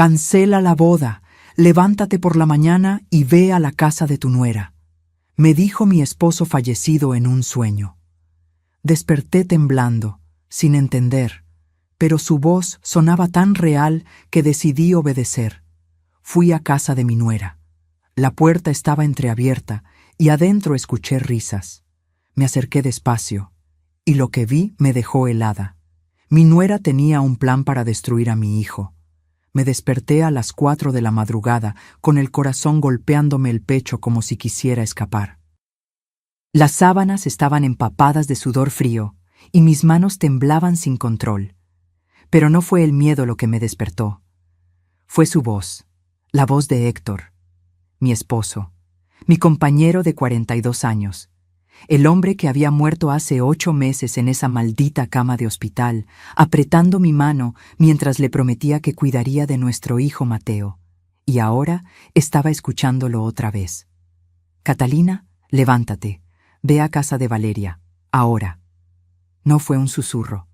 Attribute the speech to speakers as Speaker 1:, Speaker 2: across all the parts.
Speaker 1: Cancela la boda, levántate por la mañana y ve a la casa de tu nuera, me dijo mi esposo fallecido en un sueño. Desperté temblando, sin entender, pero su voz sonaba tan real que decidí obedecer. Fui a casa de mi nuera. La puerta estaba entreabierta y adentro escuché risas. Me acerqué despacio, y lo que vi me dejó helada. Mi nuera tenía un plan para destruir a mi hijo. Me desperté a las 4 de la madrugada, con el corazón golpeándome el pecho como si quisiera escapar. Las sábanas estaban empapadas de sudor frío, y mis manos temblaban sin control. Pero no fue el miedo lo que me despertó. Fue su voz, la voz de Héctor, mi esposo, mi compañero de 42 años, el hombre que había muerto hace 8 meses en esa maldita cama de hospital, apretando mi mano mientras le prometía que cuidaría de nuestro hijo Mateo, y ahora estaba escuchándolo otra vez. Catalina, levántate, ve a casa de Valeria, ahora. No fue un susurro.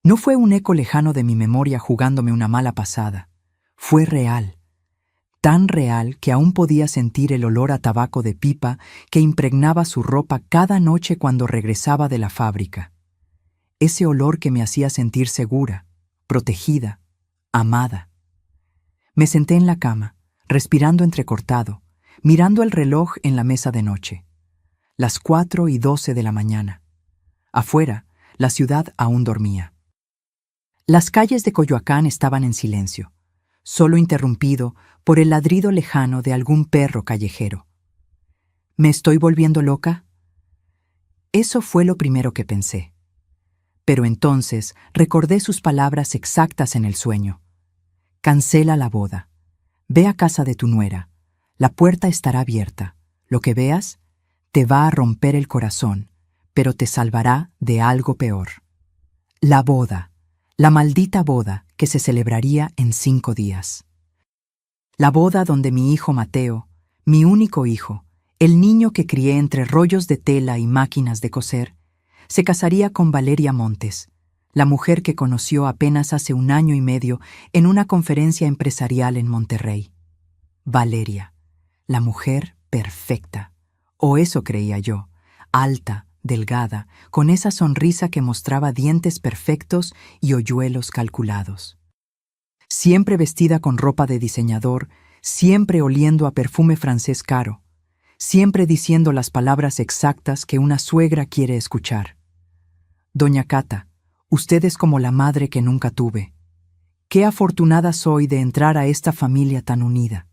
Speaker 1: No fue un eco lejano de mi memoria jugándome una mala pasada. Fue real. Tan real que aún podía sentir el olor a tabaco de pipa que impregnaba su ropa cada noche cuando regresaba de la fábrica. Ese olor que me hacía sentir segura, protegida, amada. Me senté en la cama, respirando entrecortado, mirando el reloj en la mesa de noche. Las 4:12 de la mañana. Afuera, la ciudad aún dormía. Las calles de Coyoacán estaban en silencio, solo interrumpido por el ladrido lejano de algún perro callejero. ¿Me estoy volviendo loca? Eso fue lo primero que pensé. Pero entonces recordé sus palabras exactas en el sueño. Cancela la boda. Ve a casa de tu nuera. La puerta estará abierta. Lo que veas te va a romper el corazón, pero te salvará de algo peor. La boda. La maldita boda que se celebraría en 5 días. La boda donde mi hijo Mateo, mi único hijo, el niño que crié entre rollos de tela y máquinas de coser, se casaría con Valeria Montes, la mujer que conoció apenas hace 1 año y medio en una conferencia empresarial en Monterrey. Valeria, la mujer perfecta, o eso creía yo, alta, delgada, con esa sonrisa que mostraba dientes perfectos y hoyuelos calculados. Siempre vestida con ropa de diseñador, siempre oliendo a perfume francés caro, siempre diciendo las palabras exactas que una suegra quiere escuchar. Doña Cata, usted es como la madre que nunca tuve. Qué afortunada soy de entrar a esta familia tan unida.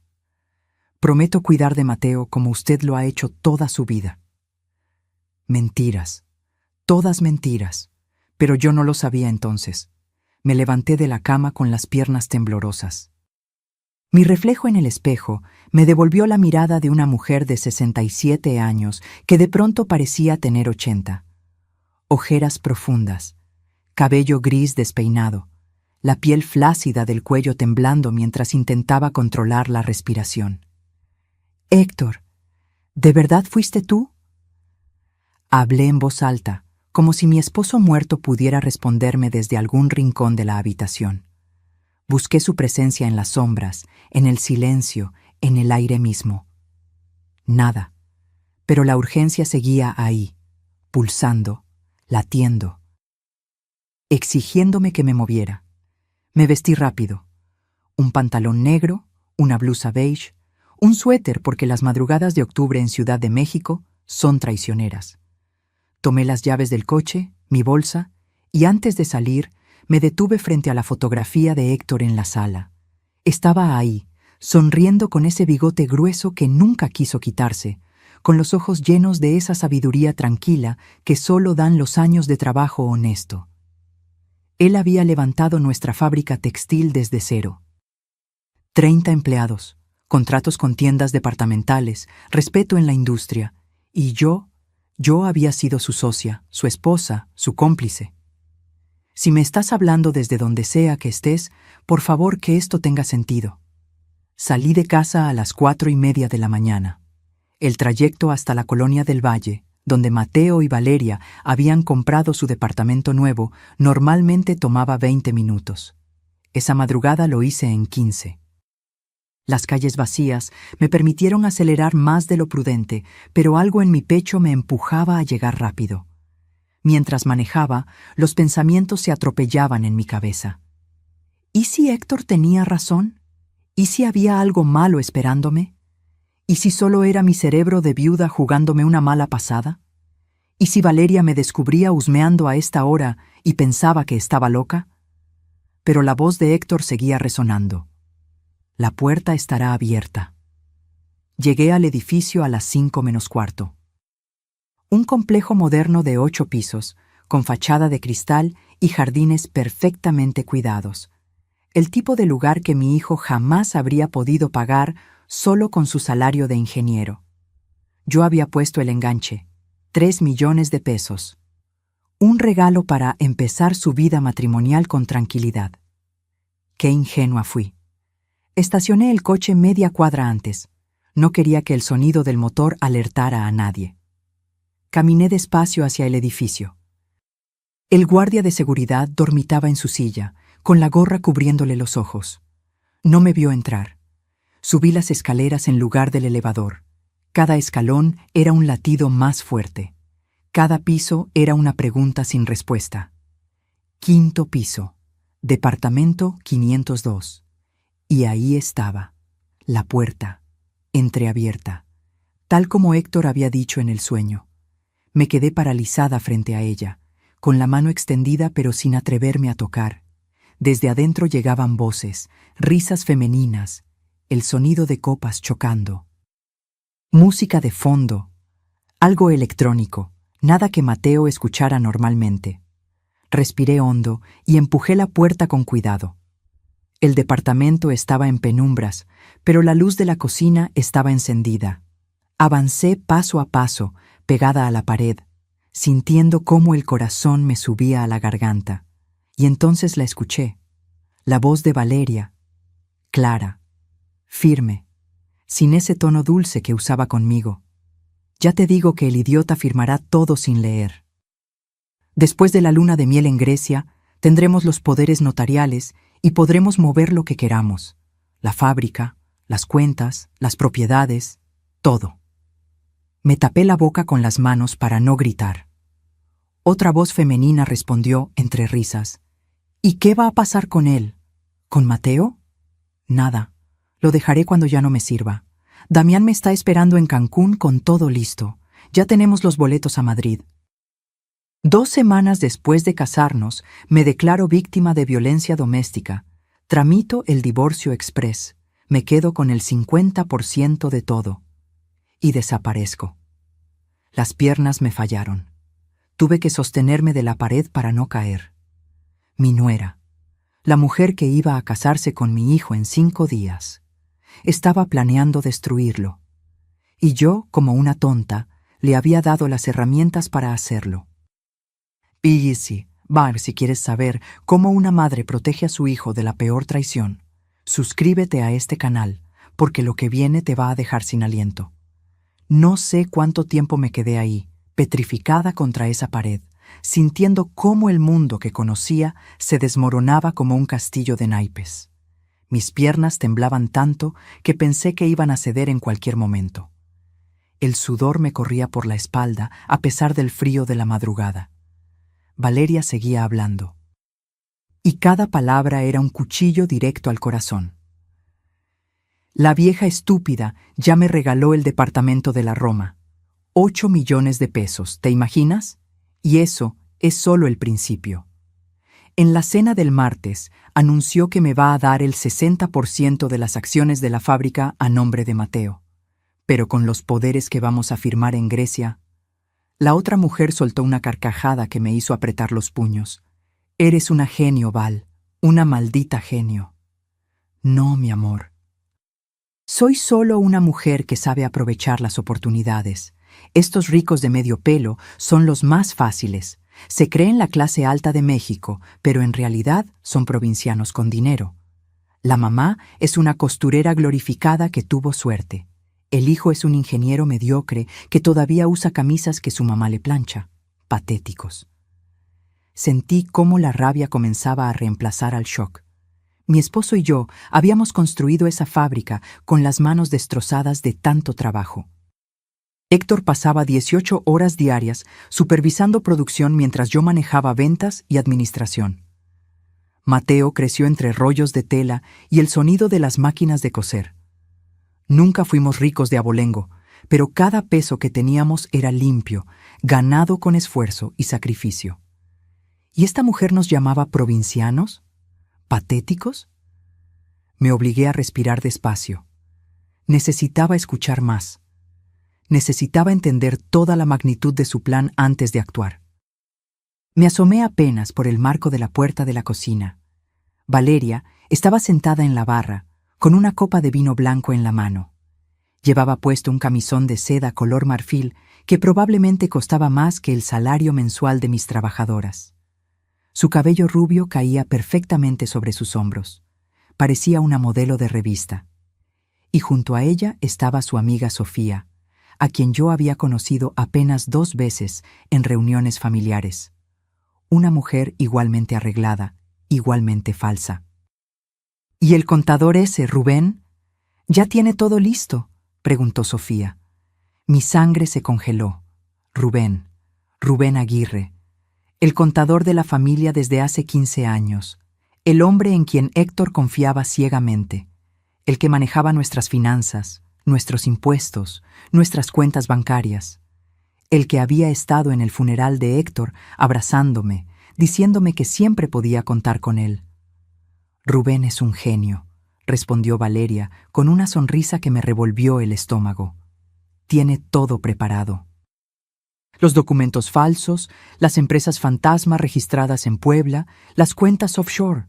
Speaker 1: Prometo cuidar de Mateo como usted lo ha hecho toda su vida. Mentiras, todas mentiras, pero yo no lo sabía entonces. Me levanté de la cama con las piernas temblorosas. Mi reflejo en el espejo me devolvió la mirada de una mujer de 67 años que de pronto parecía tener 80. Ojeras profundas, cabello gris despeinado, la piel flácida del cuello temblando mientras intentaba controlar la respiración. «Héctor, ¿de verdad fuiste tú?» Hablé en voz alta, como si mi esposo muerto pudiera responderme desde algún rincón de la habitación. Busqué su presencia en las sombras, en el silencio, en el aire mismo. Nada, pero la urgencia seguía ahí, pulsando, latiendo, exigiéndome que me moviera. Me vestí rápido. Un pantalón negro, una blusa beige, un suéter porque las madrugadas de octubre en Ciudad de México son traicioneras. Tomé las llaves del coche, mi bolsa, y antes de salir, me detuve frente a la fotografía de Héctor en la sala. Estaba ahí, sonriendo con ese bigote grueso que nunca quiso quitarse, con los ojos llenos de esa sabiduría tranquila que solo dan los años de trabajo honesto. Él había levantado nuestra fábrica textil desde cero. 30 empleados, contratos con tiendas departamentales, respeto en la industria, y yo había sido su socia, su esposa, su cómplice. Si me estás hablando desde donde sea que estés, por favor que esto tenga sentido. Salí de casa a las 4:30 de la mañana. El trayecto hasta la Colonia del Valle, donde Mateo y Valeria habían comprado su departamento nuevo, normalmente tomaba 20 minutos. Esa madrugada lo hice en 15. Las calles vacías me permitieron acelerar más de lo prudente, pero algo en mi pecho me empujaba a llegar rápido. Mientras manejaba, los pensamientos se atropellaban en mi cabeza. ¿Y si Héctor tenía razón? ¿Y si había algo malo esperándome? ¿Y si solo era mi cerebro de viuda jugándome una mala pasada? ¿Y si Valeria me descubría husmeando a esta hora y pensaba que estaba loca? Pero la voz de Héctor seguía resonando. La puerta estará abierta. Llegué al edificio a las 5:45. Un complejo moderno de 8 pisos, con fachada de cristal y jardines perfectamente cuidados. El tipo de lugar que mi hijo jamás habría podido pagar solo con su salario de ingeniero. Yo había puesto el enganche, 3 millones de pesos. Un regalo para empezar su vida matrimonial con tranquilidad. Qué ingenua fui. Estacioné el coche media cuadra antes. No quería que el sonido del motor alertara a nadie. Caminé despacio hacia el edificio. El guardia de seguridad dormitaba en su silla, con la gorra cubriéndole los ojos. No me vio entrar. Subí las escaleras en lugar del elevador. Cada escalón era un latido más fuerte. Cada piso era una pregunta sin respuesta. 5.º piso, departamento 502. Y ahí estaba, la puerta, entreabierta, tal como Héctor había dicho en el sueño. Me quedé paralizada frente a ella, con la mano extendida pero sin atreverme a tocar. Desde adentro llegaban voces, risas femeninas, el sonido de copas chocando. Música de fondo, algo electrónico, nada que Mateo escuchara normalmente. Respiré hondo y empujé la puerta con cuidado. El departamento estaba en penumbras, pero la luz de la cocina estaba encendida. Avancé paso a paso, pegada a la pared, sintiendo cómo el corazón me subía a la garganta. Y entonces la escuché. La voz de Valeria, clara, firme, sin ese tono dulce que usaba conmigo. Ya te digo que el idiota firmará todo sin leer. Después de la luna de miel en Grecia, tendremos los poderes notariales y podremos mover lo que queramos. La fábrica, las cuentas, las propiedades, todo. Me tapé la boca con las manos para no gritar. Otra voz femenina respondió entre risas. ¿Y qué va a pasar con él? ¿Con Mateo? Nada. Lo dejaré cuando ya no me sirva. Damián me está esperando en Cancún con todo listo. Ya tenemos los boletos a Madrid. 2 semanas después de casarnos, me declaro víctima de violencia doméstica. Tramito el divorcio express. Me quedo con el 50% de todo. Y desaparezco. Las piernas me fallaron. Tuve que sostenerme de la pared para no caer. Mi nuera, la mujer que iba a casarse con mi hijo en 5 días, estaba planeando destruirlo. Y yo, como una tonta, le había dado las herramientas para hacerlo. Easy, Bar, si quieres saber cómo una madre protege a su hijo de la peor traición, suscríbete a este canal, porque lo que viene te va a dejar sin aliento. No sé cuánto tiempo me quedé ahí, petrificada contra esa pared, sintiendo cómo el mundo que conocía se desmoronaba como un castillo de naipes. Mis piernas temblaban tanto que pensé que iban a ceder en cualquier momento. El sudor me corría por la espalda a pesar del frío de la madrugada. Valeria seguía hablando. Y cada palabra era un cuchillo directo al corazón. La vieja estúpida ya me regaló el departamento de la Roma. 8 millones de pesos, ¿te imaginas? Y eso es solo el principio. En la cena del martes, anunció que me va a dar el 60% de las acciones de la fábrica a nombre de Mateo. Pero con los poderes que vamos a firmar en Grecia... La otra mujer soltó una carcajada que me hizo apretar los puños. Eres una genio, Val, una maldita genio. No, mi amor. Soy solo una mujer que sabe aprovechar las oportunidades. Estos ricos de medio pelo son los más fáciles. Se creen la clase alta de México, pero en realidad son provincianos con dinero. La mamá es una costurera glorificada que tuvo suerte. El hijo es un ingeniero mediocre que todavía usa camisas que su mamá le plancha. Patéticos. Sentí cómo la rabia comenzaba a reemplazar al shock. Mi esposo y yo habíamos construido esa fábrica con las manos destrozadas de tanto trabajo. Héctor pasaba 18 horas diarias supervisando producción mientras yo manejaba ventas y administración. Mateo creció entre rollos de tela y el sonido de las máquinas de coser. Nunca fuimos ricos de abolengo, pero cada peso que teníamos era limpio, ganado con esfuerzo y sacrificio. ¿Y esta mujer nos llamaba provincianos? ¿Patéticos? Me obligué a respirar despacio. Necesitaba escuchar más. Necesitaba entender toda la magnitud de su plan antes de actuar. Me asomé apenas por el marco de la puerta de la cocina. Valeria estaba sentada en la barra, con una copa de vino blanco en la mano. Llevaba puesto un camisón de seda color marfil que probablemente costaba más que el salario mensual de mis trabajadoras. Su cabello rubio caía perfectamente sobre sus hombros. Parecía una modelo de revista. Y junto a ella estaba su amiga Sofía, a quien yo había conocido apenas 2 veces en reuniones familiares. Una mujer igualmente arreglada, igualmente falsa. ¿Y el contador ese, Rubén? ¿Ya tiene todo listo?, preguntó Sofía. Mi sangre se congeló. Rubén Aguirre, el contador de la familia desde hace 15 años, el hombre en quien Héctor confiaba ciegamente, el que manejaba nuestras finanzas, nuestros impuestos, nuestras cuentas bancarias, el que había estado en el funeral de Héctor abrazándome, diciéndome que siempre podía contar con él. Rubén es un genio, respondió Valeria con una sonrisa que me revolvió el estómago. Tiene todo preparado. Los documentos falsos, las empresas fantasma registradas en Puebla, las cuentas offshore.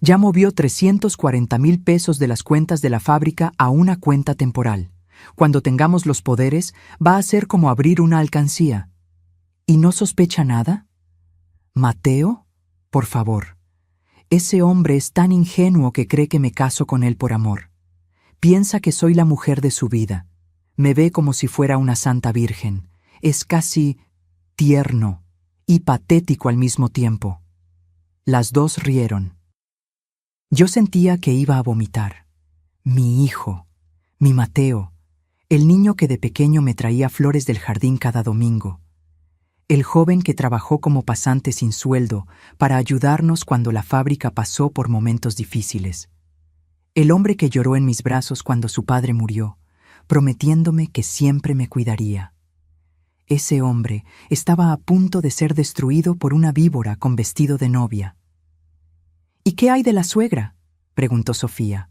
Speaker 1: Ya movió 340,000 pesos de las cuentas de la fábrica a una cuenta temporal. Cuando tengamos los poderes, va a ser como abrir una alcancía. ¿Y no sospecha nada? ¿Mateo? Por favor. Ese hombre es tan ingenuo que cree que me caso con él por amor. Piensa que soy la mujer de su vida. Me ve como si fuera una santa virgen. Es casi tierno y patético al mismo tiempo. Las dos rieron. Yo sentía que iba a vomitar. Mi hijo, mi Mateo, el niño que de pequeño me traía flores del jardín cada domingo. El joven que trabajó como pasante sin sueldo para ayudarnos cuando la fábrica pasó por momentos difíciles. El hombre que lloró en mis brazos cuando su padre murió, prometiéndome que siempre me cuidaría. Ese hombre estaba a punto de ser destruido por una víbora con vestido de novia. ¿Y qué hay de la suegra?, preguntó Sofía.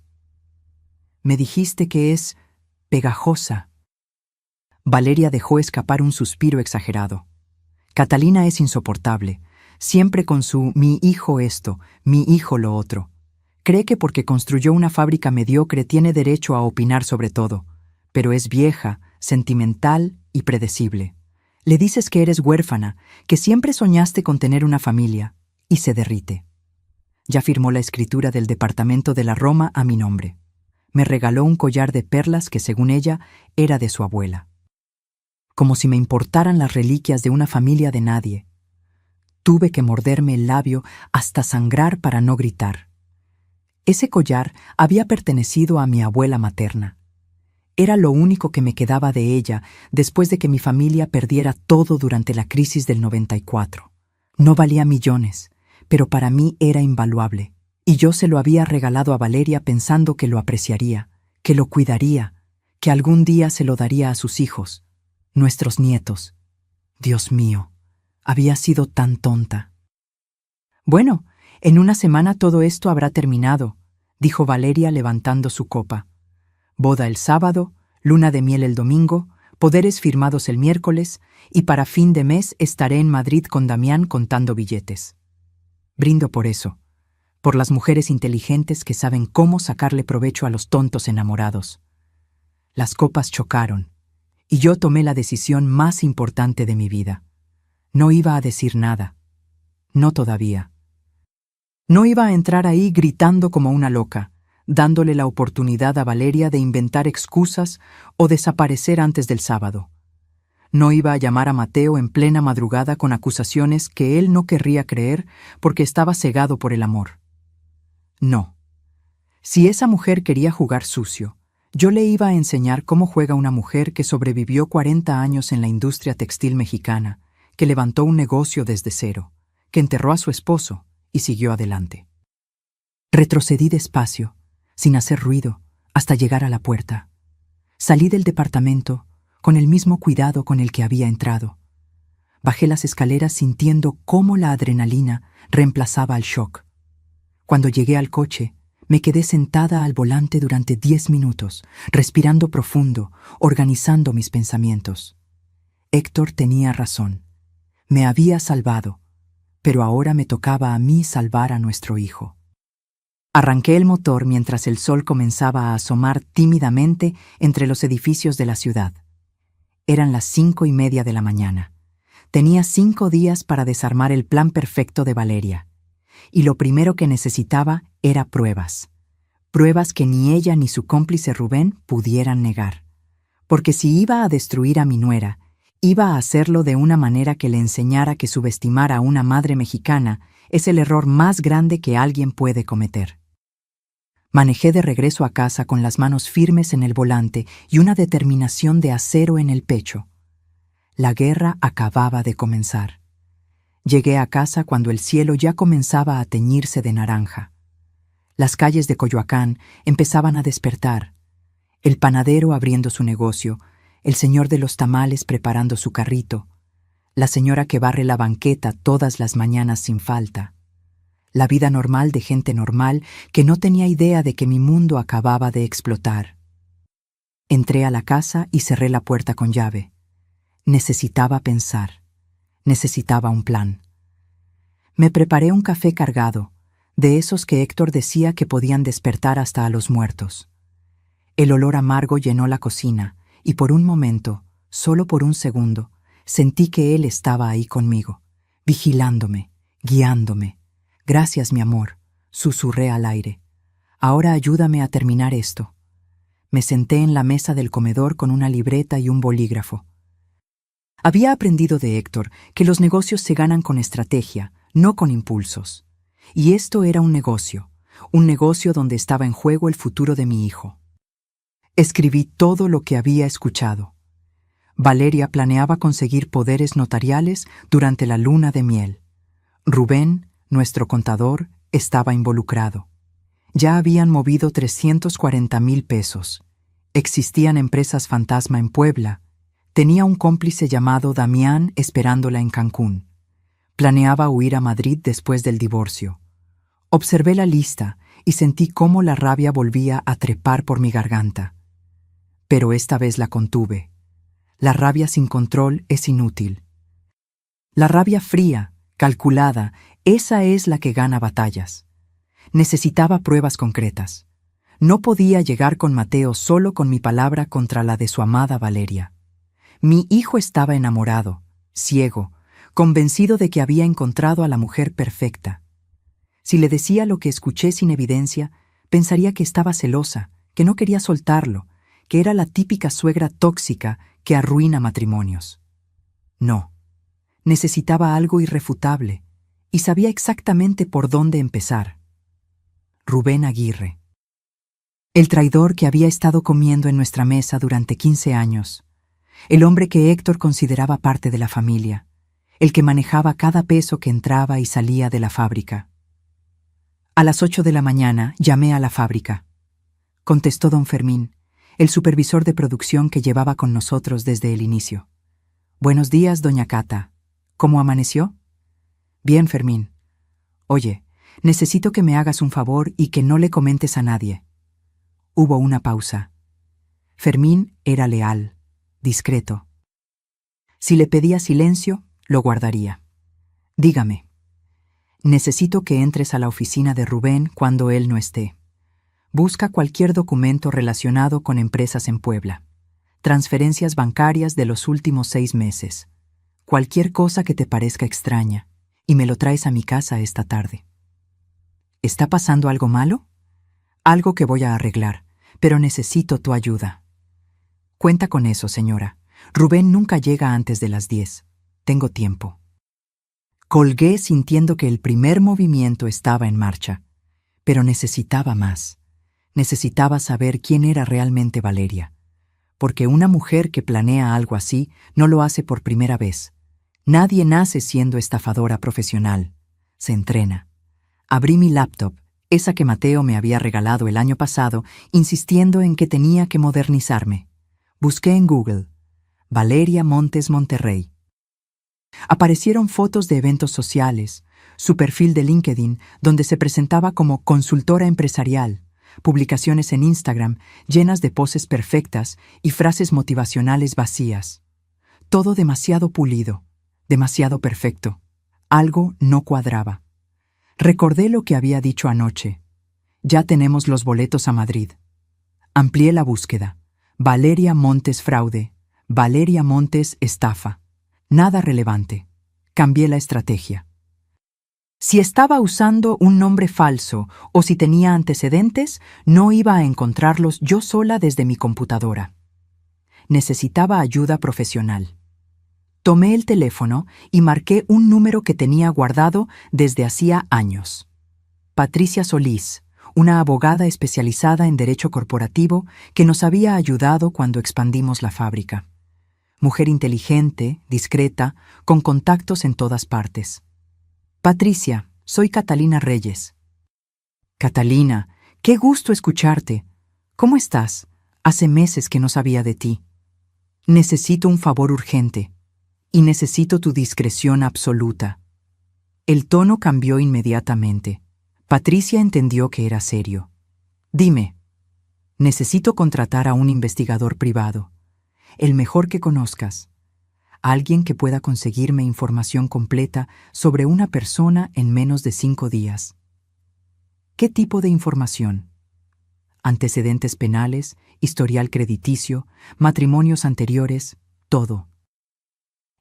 Speaker 1: Me dijiste que es pegajosa. Valeria dejó escapar un suspiro exagerado. Catalina es insoportable, siempre con su mi hijo esto, mi hijo lo otro. Cree que porque construyó una fábrica mediocre tiene derecho a opinar sobre todo, pero es vieja, sentimental y predecible. Le dices que eres huérfana, que siempre soñaste con tener una familia, y se derrite. Ya firmó la escritura del departamento de la Roma a mi nombre. Me regaló un collar de perlas que, según ella, era de su abuela. Como si me importaran las reliquias de una familia de nadie. Tuve que morderme el labio hasta sangrar para no gritar. Ese collar había pertenecido a mi abuela materna. Era lo único que me quedaba de ella después de que mi familia perdiera todo durante la crisis del 94. No valía millones, pero para mí era invaluable, y yo se lo había regalado a Valeria pensando que lo apreciaría, que lo cuidaría, que algún día se lo daría a sus hijos, nuestros nietos. Dios mío, había sido tan tonta. Bueno, en una semana todo esto habrá terminado, dijo Valeria levantando su copa. Boda el sábado, luna de miel el domingo, poderes firmados el miércoles, y para fin de mes estaré en Madrid con Damián contando billetes. Brindo por eso, por las mujeres inteligentes que saben cómo sacarle provecho a los tontos enamorados. Las copas chocaron, y yo tomé la decisión más importante de mi vida. No iba a decir nada. No todavía. No iba a entrar ahí gritando como una loca, dándole la oportunidad a Valeria de inventar excusas o desaparecer antes del sábado. No iba a llamar a Mateo en plena madrugada con acusaciones que él no querría creer porque estaba cegado por el amor. No, Si esa mujer quería jugar sucio, yo le iba a enseñar cómo juega una mujer que sobrevivió 40 años en la industria textil mexicana, que levantó un negocio desde cero, que enterró a su esposo y siguió adelante. Retrocedí despacio, sin hacer ruido, hasta llegar a la puerta. Salí del departamento con el mismo cuidado con el que había entrado. Bajé las escaleras sintiendo cómo la adrenalina reemplazaba al shock. Cuando llegué al coche, me quedé sentada al volante durante 10 minutos, respirando profundo, organizando mis pensamientos. Héctor tenía razón. Me había salvado, pero ahora me tocaba a mí salvar a nuestro hijo. Arranqué el motor mientras el sol comenzaba a asomar tímidamente entre los edificios de la ciudad. Eran las 5:30 de la mañana. Tenía 5 días para desarmar el plan perfecto de Valeria. Y lo primero que necesitaba era pruebas. Pruebas que ni ella ni su cómplice Rubén pudieran negar. Porque si iba a destruir a mi nuera, iba a hacerlo de una manera que le enseñara que subestimar a una madre mexicana es el error más grande que alguien puede cometer. Manejé de regreso a casa con las manos firmes en el volante y una determinación de acero en el pecho. La guerra acababa de comenzar. Llegué a casa cuando el cielo ya comenzaba a teñirse de naranja. Las calles de Coyoacán empezaban a despertar. El panadero abriendo su negocio, el señor de los tamales preparando su carrito, la señora que barre la banqueta todas las mañanas sin falta. La vida normal de gente normal que no tenía idea de que mi mundo acababa de explotar. Entré a la casa y cerré la puerta con llave. Necesitaba pensar. Necesitaba un plan. Me preparé un café cargado, de esos que Héctor decía que podían despertar hasta a los muertos. El olor amargo llenó la cocina y por un momento, solo por un segundo, sentí que él estaba ahí conmigo, vigilándome, guiándome. «Gracias, mi amor», susurré al aire. «Ahora ayúdame a terminar esto». Me senté en la mesa del comedor con una libreta y un bolígrafo. Había aprendido de Héctor que los negocios se ganan con estrategia, no con impulsos. Y esto era un negocio donde estaba en juego el futuro de mi hijo. Escribí todo lo que había escuchado. Valeria planeaba conseguir poderes notariales durante la luna de miel. Rubén, nuestro contador, estaba involucrado. Ya habían movido 340,000 pesos. Existían empresas fantasma en Puebla. Tenía un cómplice llamado Damián esperándola en Cancún. Planeaba huir a Madrid después del divorcio. Observé la lista y sentí cómo la rabia volvía a trepar por mi garganta. Pero esta vez la contuve. La rabia sin control es inútil. La rabia fría, calculada, esa es la que gana batallas. Necesitaba pruebas concretas. No podía llegar con Mateo solo con mi palabra contra la de su amada Valeria. Mi hijo estaba enamorado, ciego, convencido de que había encontrado a la mujer perfecta. Si le decía lo que escuché sin evidencia, pensaría que estaba celosa, que no quería soltarlo, que era la típica suegra tóxica que arruina matrimonios. No. Necesitaba algo irrefutable, y sabía exactamente por dónde empezar. Rubén Aguirre. El traidor que había estado comiendo en nuestra mesa durante 15 años. El hombre que Héctor consideraba parte de la familia. El que manejaba cada peso que entraba y salía de la fábrica. A las 8 de la mañana llamé a la fábrica. Contestó don Fermín, el supervisor de producción que llevaba con nosotros desde el inicio. «Buenos días, doña Cata. ¿Cómo amaneció?» «Bien, Fermín. Oye, necesito que me hagas un favor y que no le comentes a nadie». Hubo una pausa. Fermín era leal, discreto. Si le pedía silencio, lo guardaría. «Dígame». «Necesito que entres a la oficina de Rubén cuando él no esté. Busca cualquier documento relacionado con empresas en Puebla. Transferencias bancarias de los últimos 6 meses. Cualquier cosa que te parezca extraña. Y me lo traes a mi casa esta tarde». «¿Está pasando algo malo?» «Algo que voy a arreglar, pero necesito tu ayuda». «Cuenta con eso, señora. Rubén nunca llega antes de las 10. Tengo tiempo». Colgué sintiendo que el primer movimiento estaba en marcha, pero necesitaba más. Necesitaba saber quién era realmente Valeria, porque una mujer que planea algo así no lo hace por primera vez. Nadie nace siendo estafadora profesional. Se entrena. Abrí mi laptop, esa que Mateo me había regalado el año pasado, insistiendo en que tenía que modernizarme. Busqué en Google, Valeria Montes Monterrey. Aparecieron fotos de eventos sociales, su perfil de LinkedIn, donde se presentaba como consultora empresarial, publicaciones en Instagram llenas de poses perfectas y frases motivacionales vacías. Todo demasiado pulido, demasiado perfecto. Algo no cuadraba. Recordé lo que había dicho anoche. Ya tenemos los boletos a Madrid. Amplié la búsqueda. Valeria Montes fraude. Valeria Montes estafa. Nada relevante. Cambié la estrategia. Si estaba usando un nombre falso o si tenía antecedentes, no iba a encontrarlos yo sola desde mi computadora. Necesitaba ayuda profesional. Tomé el teléfono y marqué un número que tenía guardado desde hacía años. Patricia Solís, una abogada especializada en derecho corporativo que nos había ayudado cuando expandimos la fábrica. Mujer inteligente, discreta, con contactos en todas partes. Patricia, soy Catalina Reyes. Catalina, qué gusto escucharte. ¿Cómo estás? Hace meses que no sabía de ti. Necesito un favor urgente. Y necesito tu discreción absoluta. El tono cambió inmediatamente. Patricia entendió que era serio. Dime, necesito contratar a un investigador privado, el mejor que conozcas, alguien que pueda conseguirme información completa sobre una persona en menos de 5 días. ¿Qué tipo de información? Antecedentes penales, historial crediticio, matrimonios anteriores, todo.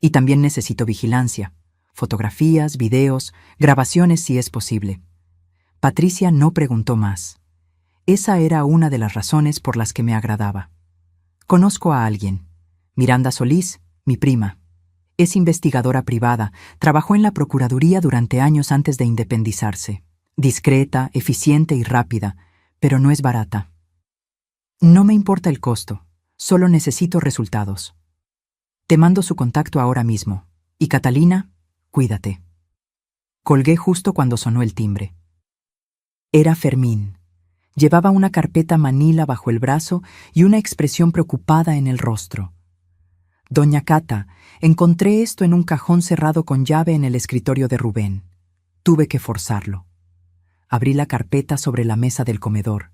Speaker 1: Y también necesito vigilancia, fotografías, videos, grabaciones si es posible. Patricia no preguntó más. Esa era una de las razones por las que me agradaba. Conozco a alguien. Miranda Solís, mi prima. Es investigadora privada, trabajó en la Procuraduría durante años antes de independizarse. Discreta, eficiente y rápida, pero no es barata. No me importa el costo, solo necesito resultados. Te mando su contacto ahora mismo. Y Catalina, cuídate. Colgué justo cuando sonó el timbre. Era Fermín. Llevaba una carpeta manila bajo el brazo y una expresión preocupada en el rostro. Doña Cata, encontré esto en un cajón cerrado con llave en el escritorio de Rubén. Tuve que forzarlo. Abrí la carpeta sobre la mesa del comedor,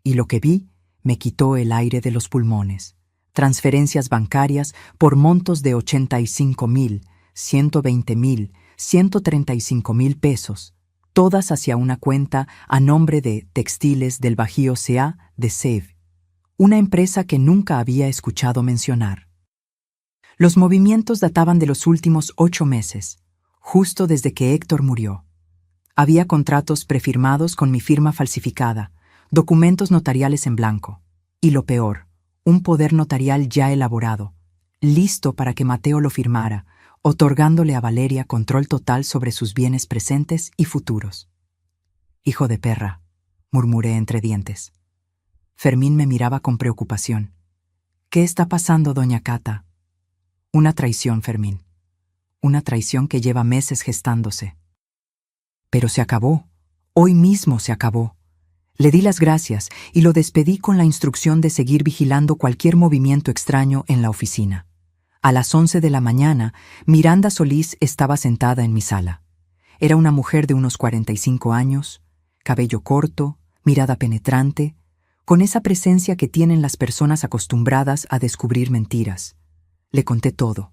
Speaker 1: y lo que vi me quitó el aire de los pulmones. Transferencias bancarias por montos de 85,000, 120,000, 135,000 pesos, todas hacia una cuenta a nombre de Textiles del Bajío C.A. de SEV, una empresa que nunca había escuchado mencionar. Los movimientos databan de los últimos 8 meses, justo desde que Héctor murió. Había contratos prefirmados con mi firma falsificada, documentos notariales en blanco, y lo peor, un poder notarial ya elaborado, listo para que Mateo lo firmara, otorgándole a Valeria control total sobre sus bienes presentes y futuros. «Hijo de perra», murmuré entre dientes. Fermín me miraba con preocupación. «¿Qué está pasando, doña Cata?» «Una traición, Fermín. Una traición que lleva meses gestándose». «Pero se acabó. Hoy mismo se acabó». Le di las gracias y lo despedí con la instrucción de seguir vigilando cualquier movimiento extraño en la oficina. A las 11 de la mañana, Miranda Solís estaba sentada en mi sala. Era una mujer de unos 45 años, cabello corto, mirada penetrante, con esa presencia que tienen las personas acostumbradas a descubrir mentiras. Le conté todo.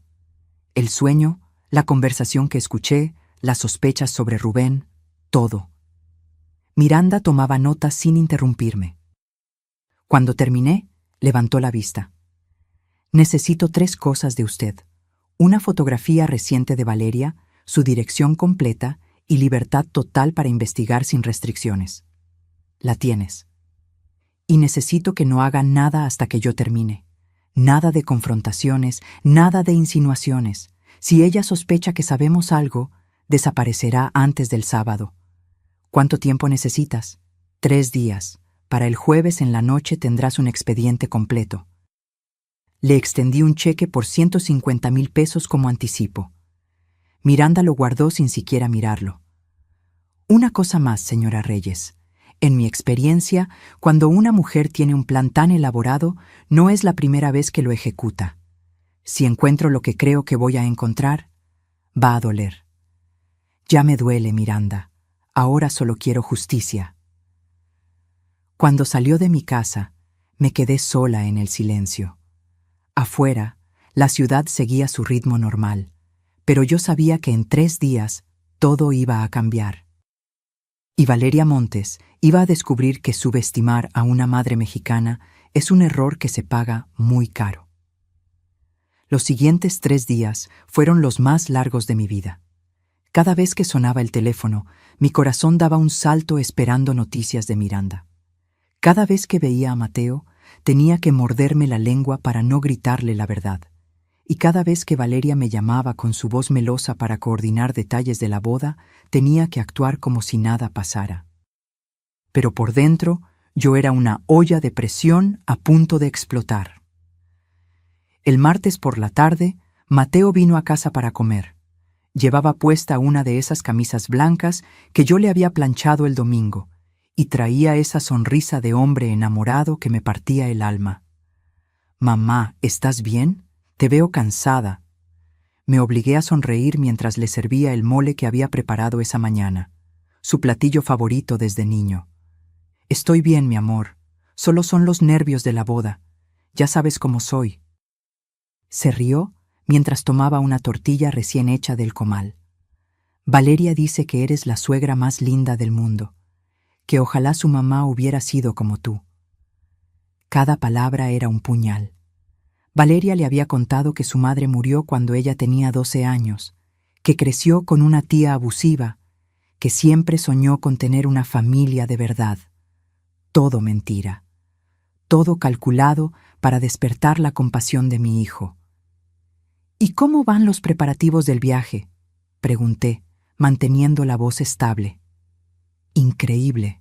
Speaker 1: El sueño, la conversación que escuché, las sospechas sobre Rubén, todo. Miranda tomaba notas sin interrumpirme. Cuando terminé, levantó la vista. «Necesito 3 cosas de usted. Una fotografía reciente de Valeria, su dirección completa y libertad total para investigar sin restricciones. La tienes. Y necesito que no haga nada hasta que yo termine. Nada de confrontaciones, nada de insinuaciones. Si ella sospecha que sabemos algo, desaparecerá antes del sábado. ¿Cuánto tiempo necesitas?» 3 días, Para el jueves en la noche tendrás un expediente completo. Le extendí un cheque por 150,000 pesos como anticipo. Miranda lo guardó sin siquiera mirarlo. Una cosa más, señora Reyes. En mi experiencia, cuando una mujer tiene un plan tan elaborado, no es la primera vez que lo ejecuta. Si encuentro lo que creo que voy a encontrar, va a doler. Ya me duele, Miranda. Ahora solo quiero justicia. Cuando salió de mi casa, me quedé sola en el silencio. Afuera, la ciudad seguía su ritmo normal, pero yo sabía que en 3 días todo iba a cambiar. Y Valeria Montes iba a descubrir que subestimar a una madre mexicana es un error que se paga muy caro. Los siguientes 3 días fueron los más largos de mi vida. Cada vez que sonaba el teléfono, mi corazón daba un salto esperando noticias de Miranda. Cada vez que veía a Mateo, tenía que morderme la lengua para no gritarle la verdad. Y cada vez que Valeria me llamaba con su voz melosa para coordinar detalles de la boda, tenía que actuar como si nada pasara. Pero por dentro, yo era una olla de presión a punto de explotar. El martes por la tarde, Mateo vino a casa para comer. Llevaba puesta una de esas camisas blancas que yo le había planchado el domingo, y traía esa sonrisa de hombre enamorado que me partía el alma. «Mamá, ¿estás bien? Te veo cansada». Me obligué a sonreír mientras le servía el mole que había preparado esa mañana, su platillo favorito desde niño. «Estoy bien, mi amor. Solo son los nervios de la boda. Ya sabes cómo soy». Se rió mientras tomaba una tortilla recién hecha del comal. «Valeria dice que eres la suegra más linda del mundo, que ojalá su mamá hubiera sido como tú». Cada palabra era un puñal. Valeria le había contado que su madre murió cuando ella tenía 12 años, que creció con una tía abusiva, que siempre soñó con tener una familia de verdad. Todo mentira. Todo calculado para despertar la compasión de mi hijo. «¿Y cómo van los preparativos del viaje?», pregunté, manteniendo la voz estable. «Increíble.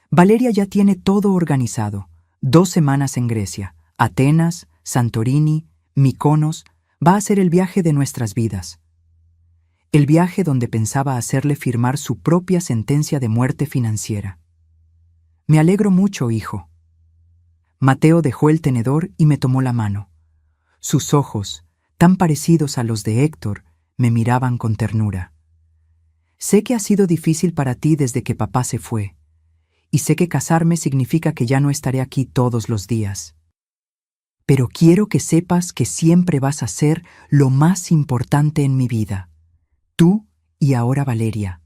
Speaker 1: Valeria ya tiene todo organizado. 2 semanas en Grecia, Atenas, Santorini, Mykonos. Va a ser el viaje de nuestras vidas. El viaje donde pensaba hacerle firmar su propia sentencia de muerte financiera. Me alegro mucho, hijo». Mateo dejó el tenedor y me tomó la mano. Sus ojos, tan parecidos a los de Héctor, me miraban con ternura. «Sé que ha sido difícil para ti desde que papá se fue, y sé que casarme significa que ya no estaré aquí todos los días. Pero quiero que sepas que siempre vas a ser lo más importante en mi vida. Tú y ahora Valeria,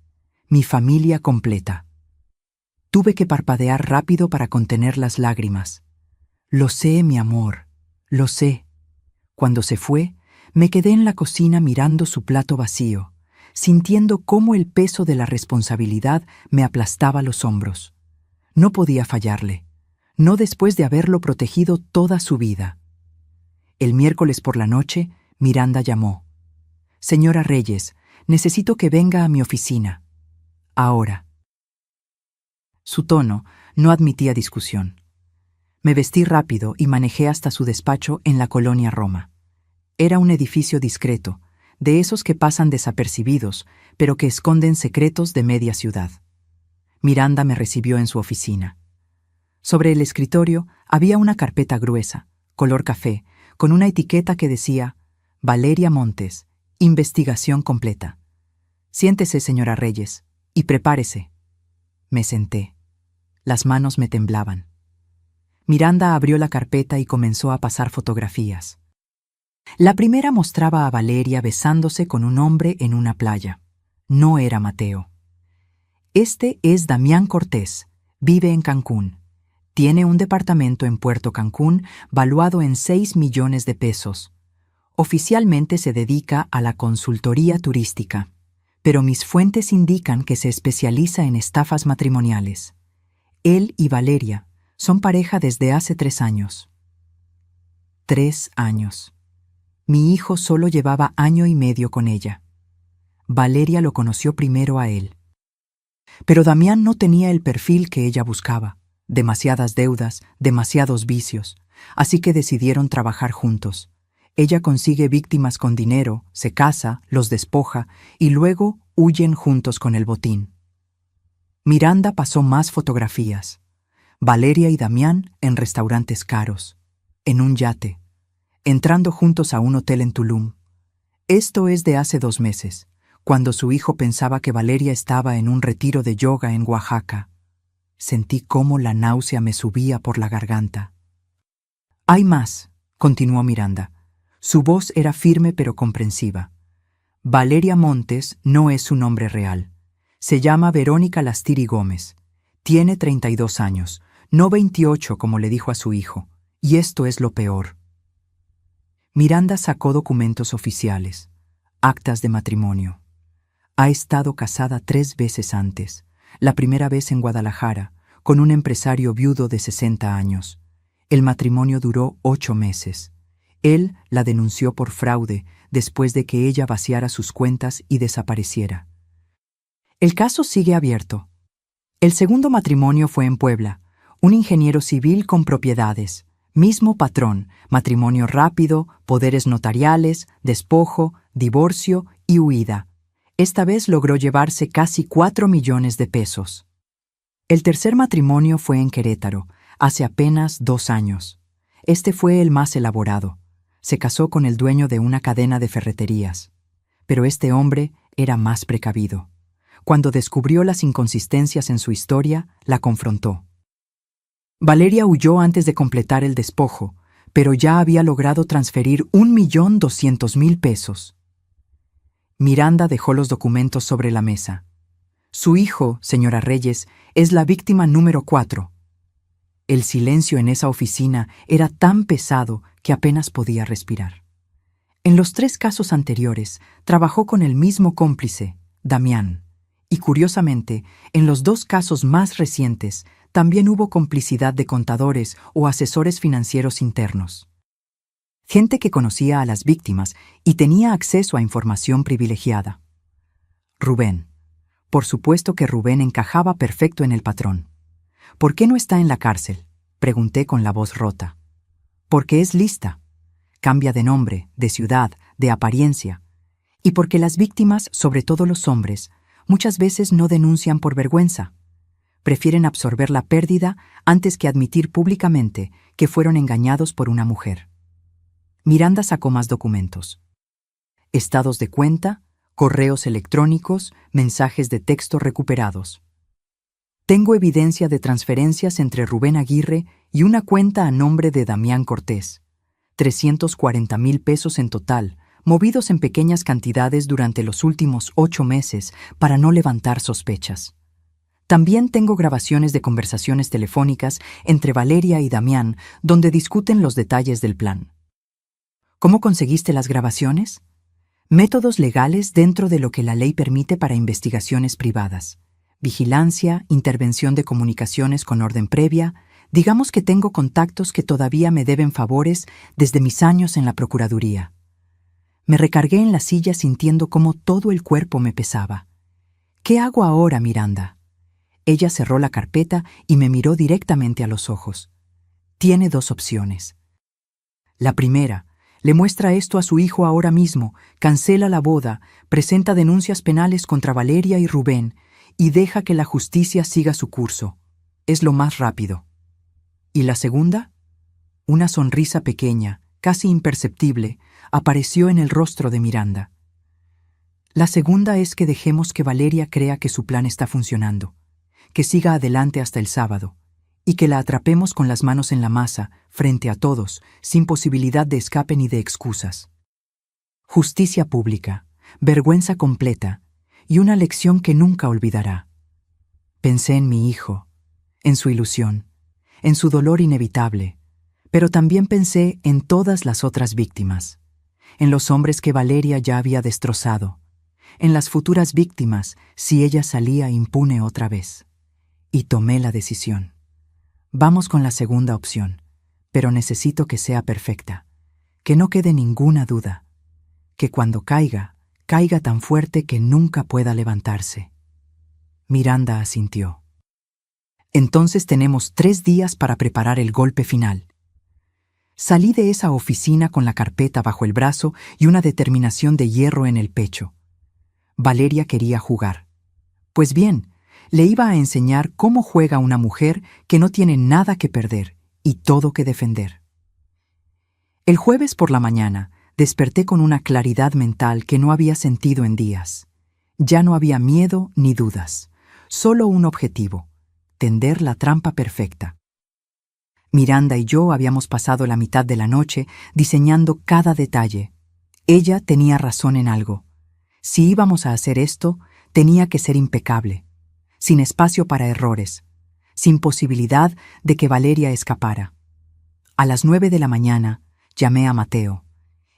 Speaker 1: mi familia completa». Tuve que parpadear rápido para contener las lágrimas. «Lo sé, mi amor, lo sé». Cuando se fue, me quedé en la cocina mirando su plato vacío, sintiendo cómo el peso de la responsabilidad me aplastaba los hombros. No podía fallarle, no después de haberlo protegido toda su vida. El miércoles por la noche, Miranda llamó. «Señora Reyes, necesito que venga a mi oficina. Ahora». Su tono no admitía discusión. Me vestí rápido y manejé hasta su despacho en la colonia Roma. Era un edificio discreto, de esos que pasan desapercibidos, pero que esconden secretos de media ciudad. Miranda me recibió en su oficina. Sobre el escritorio había una carpeta gruesa, color café, con una etiqueta que decía «Valeria Montes, investigación completa». «Siéntese, señora Reyes, y prepárese». Me senté. Las manos me temblaban. Miranda abrió la carpeta y comenzó a pasar fotografías. La primera mostraba a Valeria besándose con un hombre en una playa. No era Mateo. «Este es Damián Cortés. Vive en Cancún. Tiene un departamento en Puerto Cancún valuado en 6 millones de pesos. Oficialmente se dedica a la consultoría turística, pero mis fuentes indican que se especializa en estafas matrimoniales. Él y Valeria son pareja desde hace 3 años». 3 años. Mi hijo solo llevaba 1 año y medio con ella. Valeria lo conoció primero a él. Pero Damián no tenía el perfil que ella buscaba. Demasiadas deudas, demasiados vicios, así que decidieron trabajar juntos. Ella consigue víctimas con dinero, se casa, los despoja y luego huyen juntos con el botín. Miranda pasó más fotografías. Valeria y Damián en restaurantes caros, en un yate, entrando juntos a un hotel en Tulum. Esto es de hace 2 meses, cuando su hijo pensaba que Valeria estaba en un retiro de yoga en Oaxaca. Sentí cómo la náusea me subía por la garganta. «Hay más», continuó Miranda. Su voz era firme pero comprensiva. «Valeria Montes no es su nombre real. Se llama Verónica Lastiri Gómez. Tiene 32 años, no 28 como le dijo a su hijo. Y esto es lo peor». Miranda sacó documentos oficiales, actas de matrimonio. Ha estado casada 3 veces antes, la primera vez en Guadalajara, con un empresario viudo de 60 años. El matrimonio duró 8 meses. Él la denunció por fraude después de que ella vaciara sus cuentas y desapareciera. El caso sigue abierto. El segundo matrimonio fue en Puebla, un ingeniero civil con propiedades. Mismo patrón, matrimonio rápido, poderes notariales, despojo, divorcio y huida. Esta vez logró llevarse casi 4 millones de pesos. El tercer matrimonio fue en Querétaro, hace apenas 2 años. Este fue el más elaborado. Se casó con el dueño de una cadena de ferreterías. Pero este hombre era más precavido. Cuando descubrió las inconsistencias en su historia, la confrontó. Valeria huyó antes de completar el despojo, pero ya había logrado transferir 1.200.000 pesos. Miranda dejó los documentos sobre la mesa. Su hijo, señora Reyes, es la víctima número 4. El silencio en esa oficina era tan pesado que apenas podía respirar. En los 3 casos anteriores, trabajó con el mismo cómplice, Damián, y curiosamente, en los 2 casos más recientes, también hubo complicidad de contadores o asesores financieros internos. Gente que conocía a las víctimas y tenía acceso a información privilegiada. Rubén. Por supuesto que Rubén encajaba perfecto en el patrón. ¿Por qué no está en la cárcel?, pregunté con la voz rota. Porque es lista. Cambia de nombre, de ciudad, de apariencia. Y porque las víctimas, sobre todo los hombres, muchas veces no denuncian por vergüenza. Prefieren absorber la pérdida antes que admitir públicamente que fueron engañados por una mujer. Miranda sacó más documentos. Estados de cuenta, correos electrónicos, mensajes de texto recuperados. Tengo evidencia de transferencias entre Rubén Aguirre y una cuenta a nombre de Damián Cortés. 340,000 pesos en total, movidos en pequeñas cantidades durante los últimos 8 meses para no levantar sospechas. También tengo grabaciones de conversaciones telefónicas entre Valeria y Damián donde discuten los detalles del plan. ¿Cómo conseguiste las grabaciones? Métodos legales dentro de lo que la ley permite para investigaciones privadas. Vigilancia, intervención de comunicaciones con orden previa. Digamos que tengo contactos que todavía me deben favores desde mis años en la Procuraduría. Me recargué en la silla sintiendo cómo todo el cuerpo me pesaba. ¿Qué hago ahora, Miranda? Ella cerró la carpeta y me miró directamente a los ojos. Tiene 2 opciones. La primera, le muestra esto a su hijo ahora mismo, cancela la boda, presenta denuncias penales contra Valeria y Rubén y deja que la justicia siga su curso. Es lo más rápido. ¿Y la segunda? Una sonrisa pequeña, casi imperceptible, apareció en el rostro de Miranda. La segunda es que dejemos que Valeria crea que su plan está funcionando, que siga adelante hasta el sábado, y que la atrapemos con las manos en la masa, frente a todos, sin posibilidad de escape ni de excusas. Justicia pública, vergüenza completa, y una lección que nunca olvidará. Pensé en mi hijo, en su ilusión, en su dolor inevitable, pero también pensé en todas las otras víctimas, en los hombres que Valeria ya había destrozado, en las futuras víctimas si ella salía impune otra vez. Y tomé la decisión. Vamos con la segunda opción, pero necesito que sea perfecta, que no quede ninguna duda, que cuando caiga, caiga tan fuerte que nunca pueda levantarse. Miranda asintió. Entonces tenemos 3 días para preparar el golpe final. Salí de esa oficina con la carpeta bajo el brazo y una determinación de hierro en el pecho. Valeria quería jugar. Pues bien, le iba a enseñar cómo juega una mujer que no tiene nada que perder y todo que defender. El jueves por la mañana desperté con una claridad mental que no había sentido en días. Ya no había miedo ni dudas, solo un objetivo: tender la trampa perfecta. Miranda y yo habíamos pasado la mitad de la noche diseñando cada detalle. Ella tenía razón en algo. Si íbamos a hacer esto, tenía que ser impecable, sin espacio para errores, sin posibilidad de que Valeria escapara. A las 9 de la mañana, llamé a Mateo.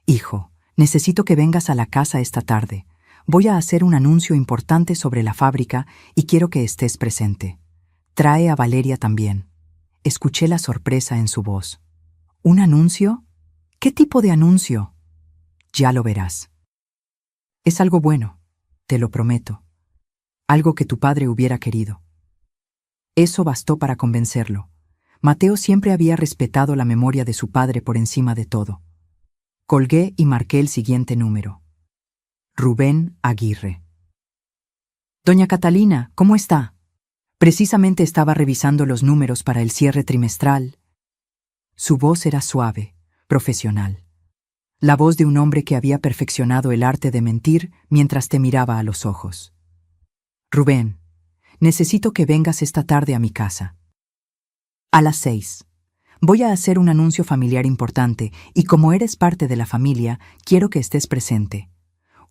Speaker 1: «Hijo, necesito que vengas a la casa esta tarde. Voy a hacer un anuncio importante sobre la fábrica y quiero que estés presente. Trae a Valeria también». Escuché la sorpresa en su voz. «¿Un anuncio? ¿Qué tipo de anuncio?» «Ya lo verás. Es algo bueno, te lo prometo. Algo que tu padre hubiera querido». Eso bastó para convencerlo. Mateo siempre había respetado la memoria de su padre por encima de todo. Colgué y marqué el siguiente número. Rubén Aguirre. «Doña Catalina, ¿cómo está?» Precisamente estaba revisando los números para el cierre trimestral. Su voz era suave, profesional. La voz de un hombre que había perfeccionado el arte de mentir mientras te miraba a los ojos. «Rubén, necesito que vengas esta tarde a mi casa. A las 6. Voy a hacer un anuncio familiar importante y como eres parte de la familia, quiero que estés presente».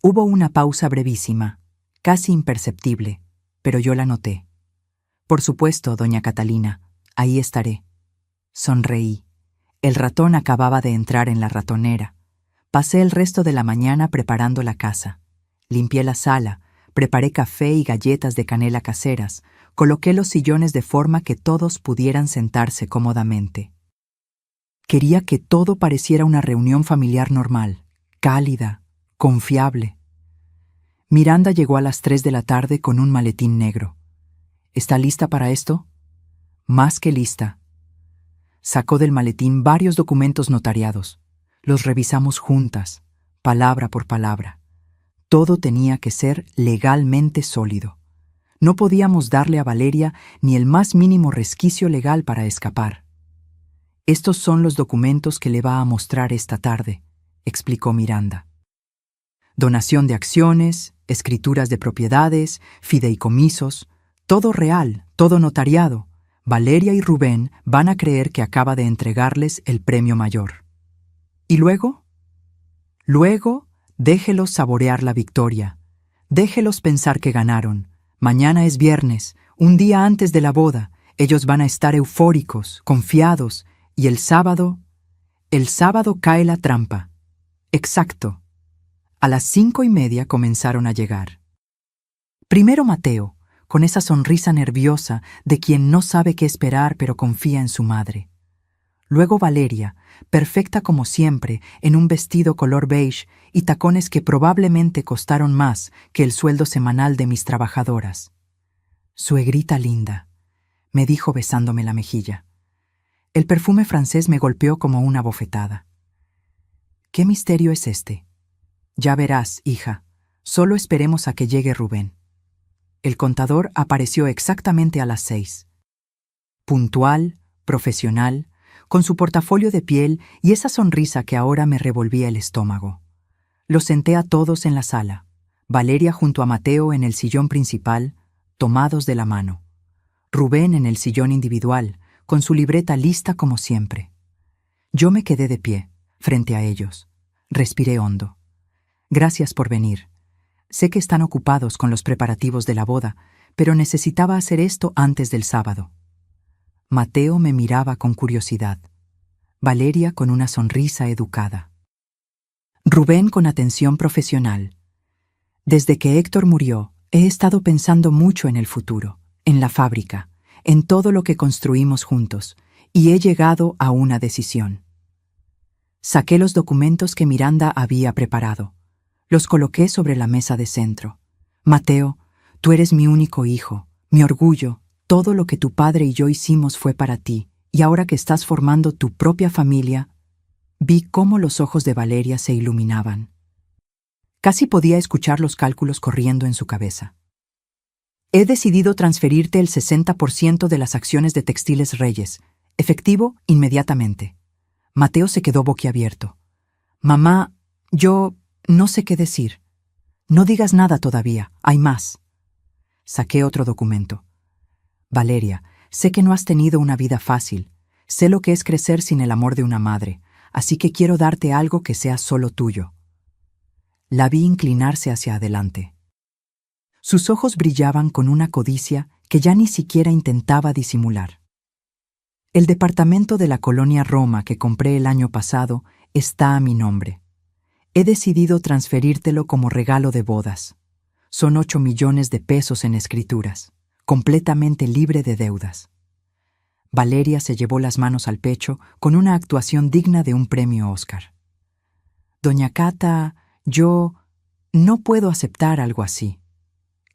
Speaker 1: Hubo una pausa brevísima, casi imperceptible, pero yo la noté. «Por supuesto, doña Catalina, ahí estaré». Sonreí. El ratón acababa de entrar en la ratonera. Pasé el resto de la mañana preparando la casa. Limpié la sala, preparé café y galletas de canela caseras, coloqué los sillones de forma que todos pudieran sentarse cómodamente. Quería que todo pareciera una reunión familiar normal, cálida, confiable. Miranda llegó a las 3 de la tarde con un maletín negro. «¿Está lista para esto?» «Más que lista». Sacó del maletín varios documentos notariados. Los revisamos juntas, palabra por palabra. Todo tenía que ser legalmente sólido. No podíamos darle a Valeria ni el más mínimo resquicio legal para escapar. «Estos son los documentos que le va a mostrar esta tarde», explicó Miranda. «Donación de acciones, escrituras de propiedades, fideicomisos, todo real, todo notariado. Valeria y Rubén van a creer que acaba de entregarles el premio mayor». «¿Y luego?» «Luego, déjelos saborear la victoria. Déjelos pensar que ganaron. Mañana es viernes, un día antes de la boda. Ellos van a estar eufóricos, confiados, y el sábado cae la trampa». «Exacto». A las 5:30 comenzaron a llegar. Primero Mateo, con esa sonrisa nerviosa de quien no sabe qué esperar pero confía en su madre. Luego Valeria, perfecta como siempre, en un vestido color beige y tacones que probablemente costaron más que el sueldo semanal de mis trabajadoras. «Suegrita linda», me dijo besándome la mejilla. El perfume francés me golpeó como una bofetada. «¿Qué misterio es este?» «Ya verás, hija. Solo esperemos a que llegue Rubén». El contador apareció exactamente a las 6. Puntual, profesional, con su portafolio de piel y esa sonrisa que ahora me revolvía el estómago. Los senté a todos en la sala, Valeria junto a Mateo en el sillón principal, tomados de la mano. Rubén en el sillón individual, con su libreta lista como siempre. Yo me quedé de pie, frente a ellos. Respiré hondo. «Gracias por venir. Sé que están ocupados con los preparativos de la boda, pero necesitaba hacer esto antes del sábado». Mateo me miraba con curiosidad. Valeria con una sonrisa educada. Rubén con atención profesional. «Desde que Héctor murió, he estado pensando mucho en el futuro, en la fábrica, en todo lo que construimos juntos, y he llegado a una decisión». Saqué los documentos que Miranda había preparado. Los coloqué sobre la mesa de centro. «Mateo, tú eres mi único hijo, mi orgullo, Todo lo que tu padre y yo hicimos fue para ti, y ahora que estás formando tu propia familia, vi cómo los ojos de Valeria se iluminaban. Casi podía escuchar los cálculos corriendo en su cabeza. He decidido transferirte el 60% de las acciones de Textiles Reyes, efectivo inmediatamente. Mateo se quedó boquiabierto. Mamá, yo no sé qué decir. No digas nada todavía, hay más. Saqué otro documento. Valeria, sé que no has tenido una vida fácil. Sé lo que es crecer sin el amor de una madre, así que quiero darte algo que sea solo tuyo. La vi inclinarse hacia adelante. Sus ojos brillaban con una codicia que ya ni siquiera intentaba disimular. El departamento de la colonia Roma que compré el año pasado está a mi nombre. He decidido transferírtelo como regalo de bodas. Son 8 millones de pesos en escrituras, completamente libre de deudas. Valeria se llevó las manos al pecho con una actuación digna de un premio Oscar. Doña Cata, yo no puedo aceptar algo así.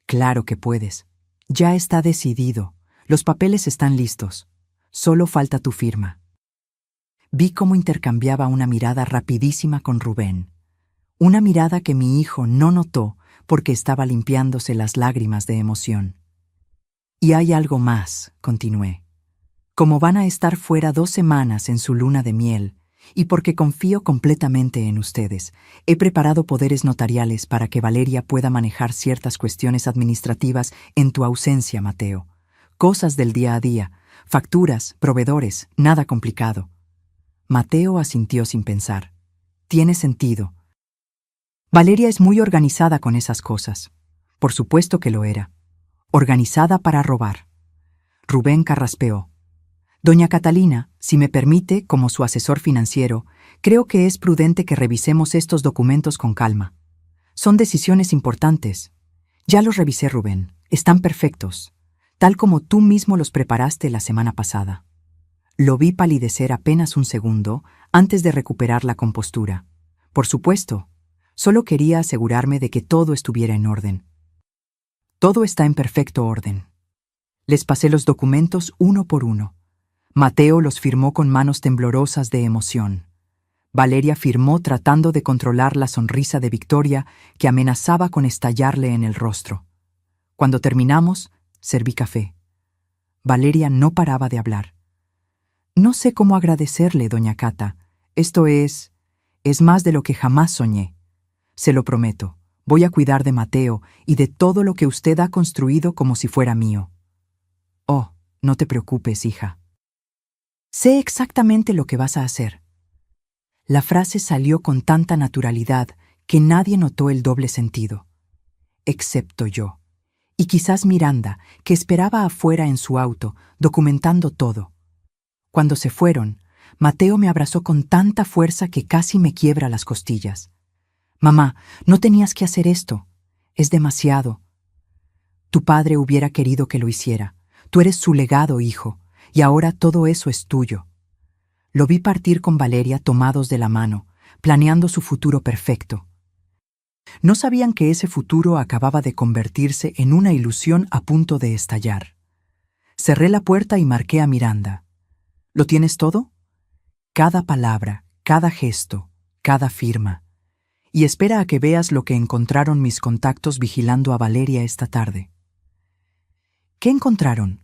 Speaker 1: Claro que puedes. Ya está decidido. Los papeles están listos. Solo falta tu firma. Vi cómo intercambiaba una mirada rapidísima con Rubén. Una mirada que mi hijo no notó porque estaba limpiándose las lágrimas de emoción. Y hay algo más, continué. Como van a estar fuera 2 semanas en su luna de miel, y porque confío completamente en ustedes, he preparado poderes notariales para que Valeria pueda manejar ciertas cuestiones administrativas en tu ausencia, Mateo. Cosas del día a día, facturas, proveedores, nada complicado. Mateo asintió sin pensar. Tiene sentido. Valeria es muy organizada con esas cosas. Por supuesto que lo era. Organizada para robar. Rubén carraspeó. Doña Catalina, si me permite, como su asesor financiero, creo que es prudente que revisemos estos documentos con calma. Son decisiones importantes. Ya los revisé, Rubén. Están perfectos, tal como tú mismo los preparaste la semana pasada. Lo vi palidecer apenas un segundo antes de recuperar la compostura. Por supuesto, solo quería asegurarme de que todo estuviera en orden. Todo está en perfecto orden. Les pasé los documentos uno por uno. Mateo los firmó con manos temblorosas de emoción. Valeria firmó tratando de controlar la sonrisa de Victoria que amenazaba con estallarle en el rostro. Cuando terminamos, serví café. Valeria no paraba de hablar. No sé cómo agradecerle, doña Cata. Esto es más de lo que jamás soñé. Se lo prometo. Voy a cuidar de Mateo y de todo lo que usted ha construido como si fuera mío. Oh, no te preocupes, hija. Sé exactamente lo que vas a hacer. La frase salió con tanta naturalidad que nadie notó el doble sentido. Excepto yo. Y quizás Miranda, que esperaba afuera en su auto, documentando todo. Cuando se fueron, Mateo me abrazó con tanta fuerza que casi me quiebra las costillas. Mamá, no tenías que hacer esto. Es demasiado. Tu padre hubiera querido que lo hiciera. Tú eres su legado, hijo, y ahora todo eso es tuyo. Lo vi partir con Valeria tomados de la mano, planeando su futuro perfecto. No sabían que ese futuro acababa de convertirse en una ilusión a punto de estallar. Cerré la puerta y marqué a Miranda. ¿Lo tienes todo? Cada palabra, cada gesto, cada firma. Y espera a que veas lo que encontraron mis contactos vigilando a Valeria esta tarde. ¿Qué encontraron?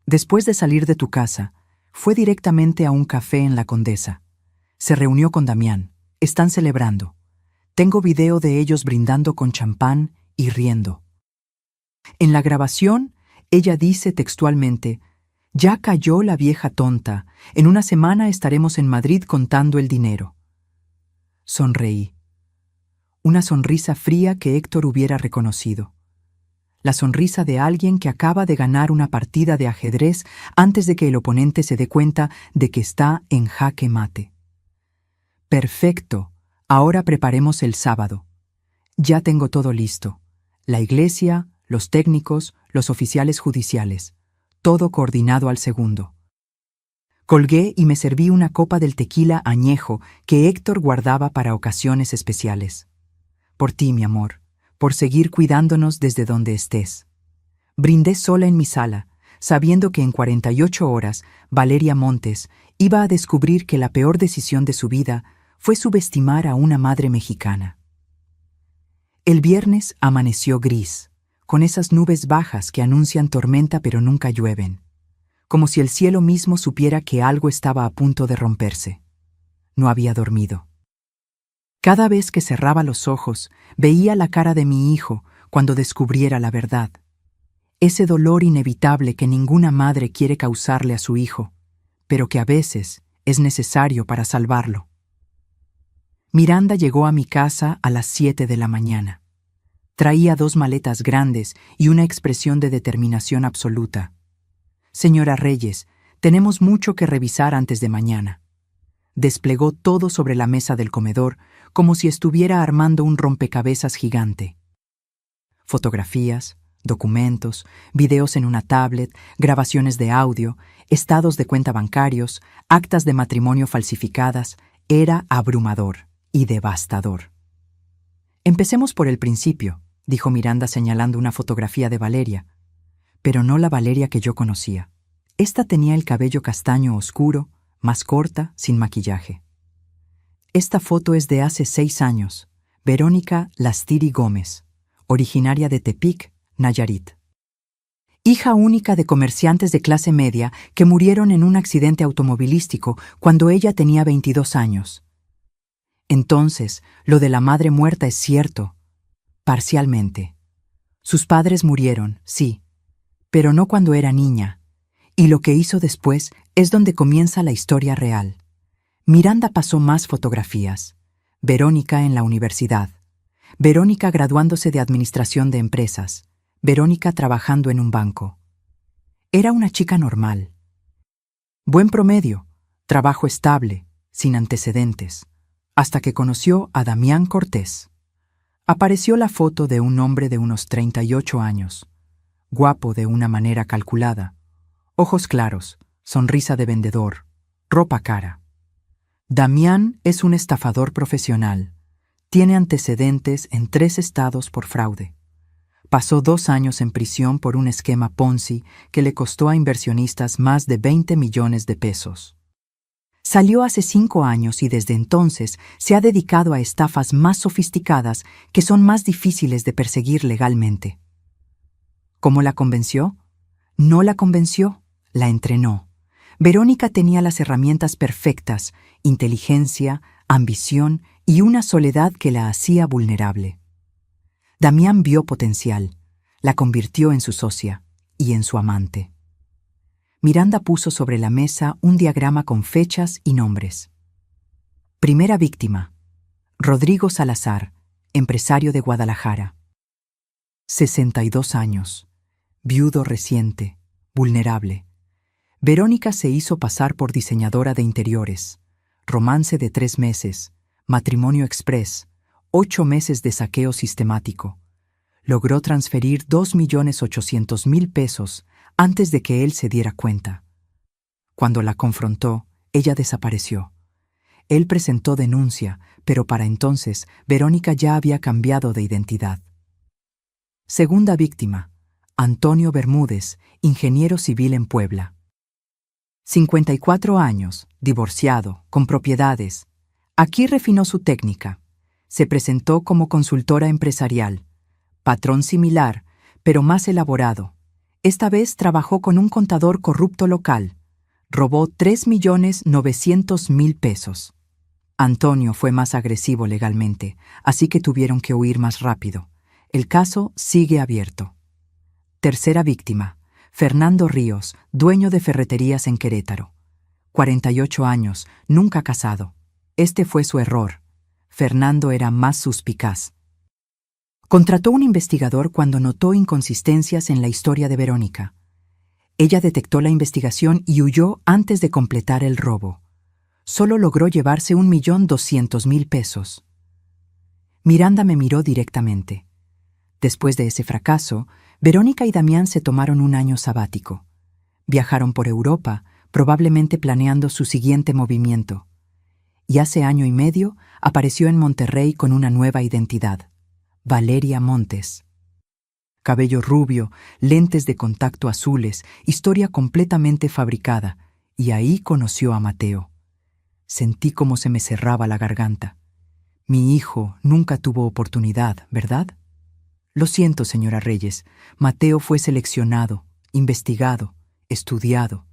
Speaker 1: Después de salir de tu casa, fue directamente a un café en La Condesa. Se reunió con Damián. Están celebrando. Tengo video de ellos brindando con champán y riendo. En la grabación, ella dice textualmente: «Ya cayó la vieja tonta. En una semana estaremos en Madrid contando el dinero». Sonreí. Una sonrisa fría que Héctor hubiera reconocido. La sonrisa de alguien que acaba de ganar una partida de ajedrez antes de que el oponente se dé cuenta de que está en jaque mate. Perfecto. Ahora preparemos el sábado. Ya tengo todo listo. La iglesia, los técnicos, los oficiales judiciales. Todo coordinado al segundo. Colgué y me serví una copa del tequila añejo que Héctor guardaba para ocasiones especiales. Por ti, mi amor. Por seguir cuidándonos desde donde estés. Brindé sola en mi sala, sabiendo que en 48 horas Valeria Montes iba a descubrir que la peor decisión de su vida fue subestimar a una madre mexicana. El viernes amaneció gris, con esas nubes bajas que anuncian tormenta pero nunca llueven, como si el cielo mismo supiera que algo estaba a punto de romperse. No había dormido. Cada vez que cerraba los ojos, veía la cara de mi hijo cuando descubriera la verdad. Ese dolor inevitable que ninguna madre quiere causarle a su hijo, pero que a veces es necesario para salvarlo. Miranda llegó a mi casa a las 7 de la mañana. Traía 2 maletas grandes y una expresión de determinación absoluta. «Señora Reyes, tenemos mucho que revisar antes de mañana». Desplegó todo sobre la mesa del comedor como si estuviera armando un rompecabezas gigante. Fotografías, documentos, videos en una tablet, grabaciones de audio, estados de cuenta bancarios, actas de matrimonio falsificadas. Era abrumador y devastador. «Empecemos por el principio», dijo Miranda señalando una fotografía de Valeria, pero no la Valeria que yo conocía. Esta tenía el cabello castaño oscuro, más corta, sin maquillaje. Esta foto es de hace 6 años, Verónica Lastiri Gómez, originaria de Tepic, Nayarit. Hija única de comerciantes de clase media que murieron en un accidente automovilístico cuando ella tenía 22 años. Entonces, lo de la madre muerta es cierto, parcialmente. Sus padres murieron, sí, pero no cuando era niña, y lo que hizo después es donde comienza la historia real. Miranda pasó más fotografías. Verónica en la universidad. Verónica graduándose de administración de empresas. Verónica trabajando en un banco. Era una chica normal. Buen promedio, trabajo estable, sin antecedentes, hasta que conoció a Damián Cortés. Apareció la foto de un hombre de unos 38 años, guapo de una manera calculada, ojos claros, sonrisa de vendedor, ropa cara. Damián es un estafador profesional. Tiene antecedentes en 3 estados por fraude. Pasó 2 años en prisión por un esquema Ponzi que le costó a inversionistas más de 20 millones de pesos. Salió hace 5 años y desde entonces se ha dedicado a estafas más sofisticadas que son más difíciles de perseguir legalmente. ¿Cómo la convenció? No la convenció, la entrenó. Verónica tenía las herramientas perfectas, inteligencia, ambición y una soledad que la hacía vulnerable. Damián vio potencial, la convirtió en su socia y en su amante. Miranda puso sobre la mesa un diagrama con fechas y nombres. Primera víctima: Rodrigo Salazar, empresario de Guadalajara. 62 años, viudo reciente, vulnerable. Verónica se hizo pasar por diseñadora de interiores. Romance de 3 meses, matrimonio express, 8 meses de saqueo sistemático. Logró transferir 2.800.000 pesos antes de que él se diera cuenta. Cuando la confrontó, ella desapareció. Él presentó denuncia, pero para entonces Verónica ya había cambiado de identidad. Segunda víctima: Antonio Bermúdez, ingeniero civil en Puebla. 54 años, divorciado, con propiedades. Aquí refinó su técnica. Se presentó como consultora empresarial. Patrón similar, pero más elaborado. Esta vez trabajó con un contador corrupto local. Robó 3.900.000 pesos. Antonio fue más agresivo legalmente, así que tuvieron que huir más rápido. El caso sigue abierto. Tercera víctima: Fernando Ríos, dueño de ferreterías en Querétaro. 48 años, nunca casado. Este fue su error. Fernando era más suspicaz. Contrató un investigador cuando notó inconsistencias en la historia de Verónica. Ella detectó la investigación y huyó antes de completar el robo. Solo logró llevarse 1.200.000 pesos. Miranda me miró directamente. Después de ese fracaso, Verónica y Damián se tomaron un año sabático. Viajaron por Europa, probablemente planeando su siguiente movimiento. Y hace 1 año y medio apareció en Monterrey con una nueva identidad: Valeria Montes. cabello rubio, lentes de contacto azules, historia completamente fabricada, y ahí conoció a Mateo. Sentí cómo se me cerraba la garganta. Mi hijo nunca tuvo oportunidad, ¿verdad? Lo siento, señora Reyes. Mateo fue seleccionado, investigado, estudiado.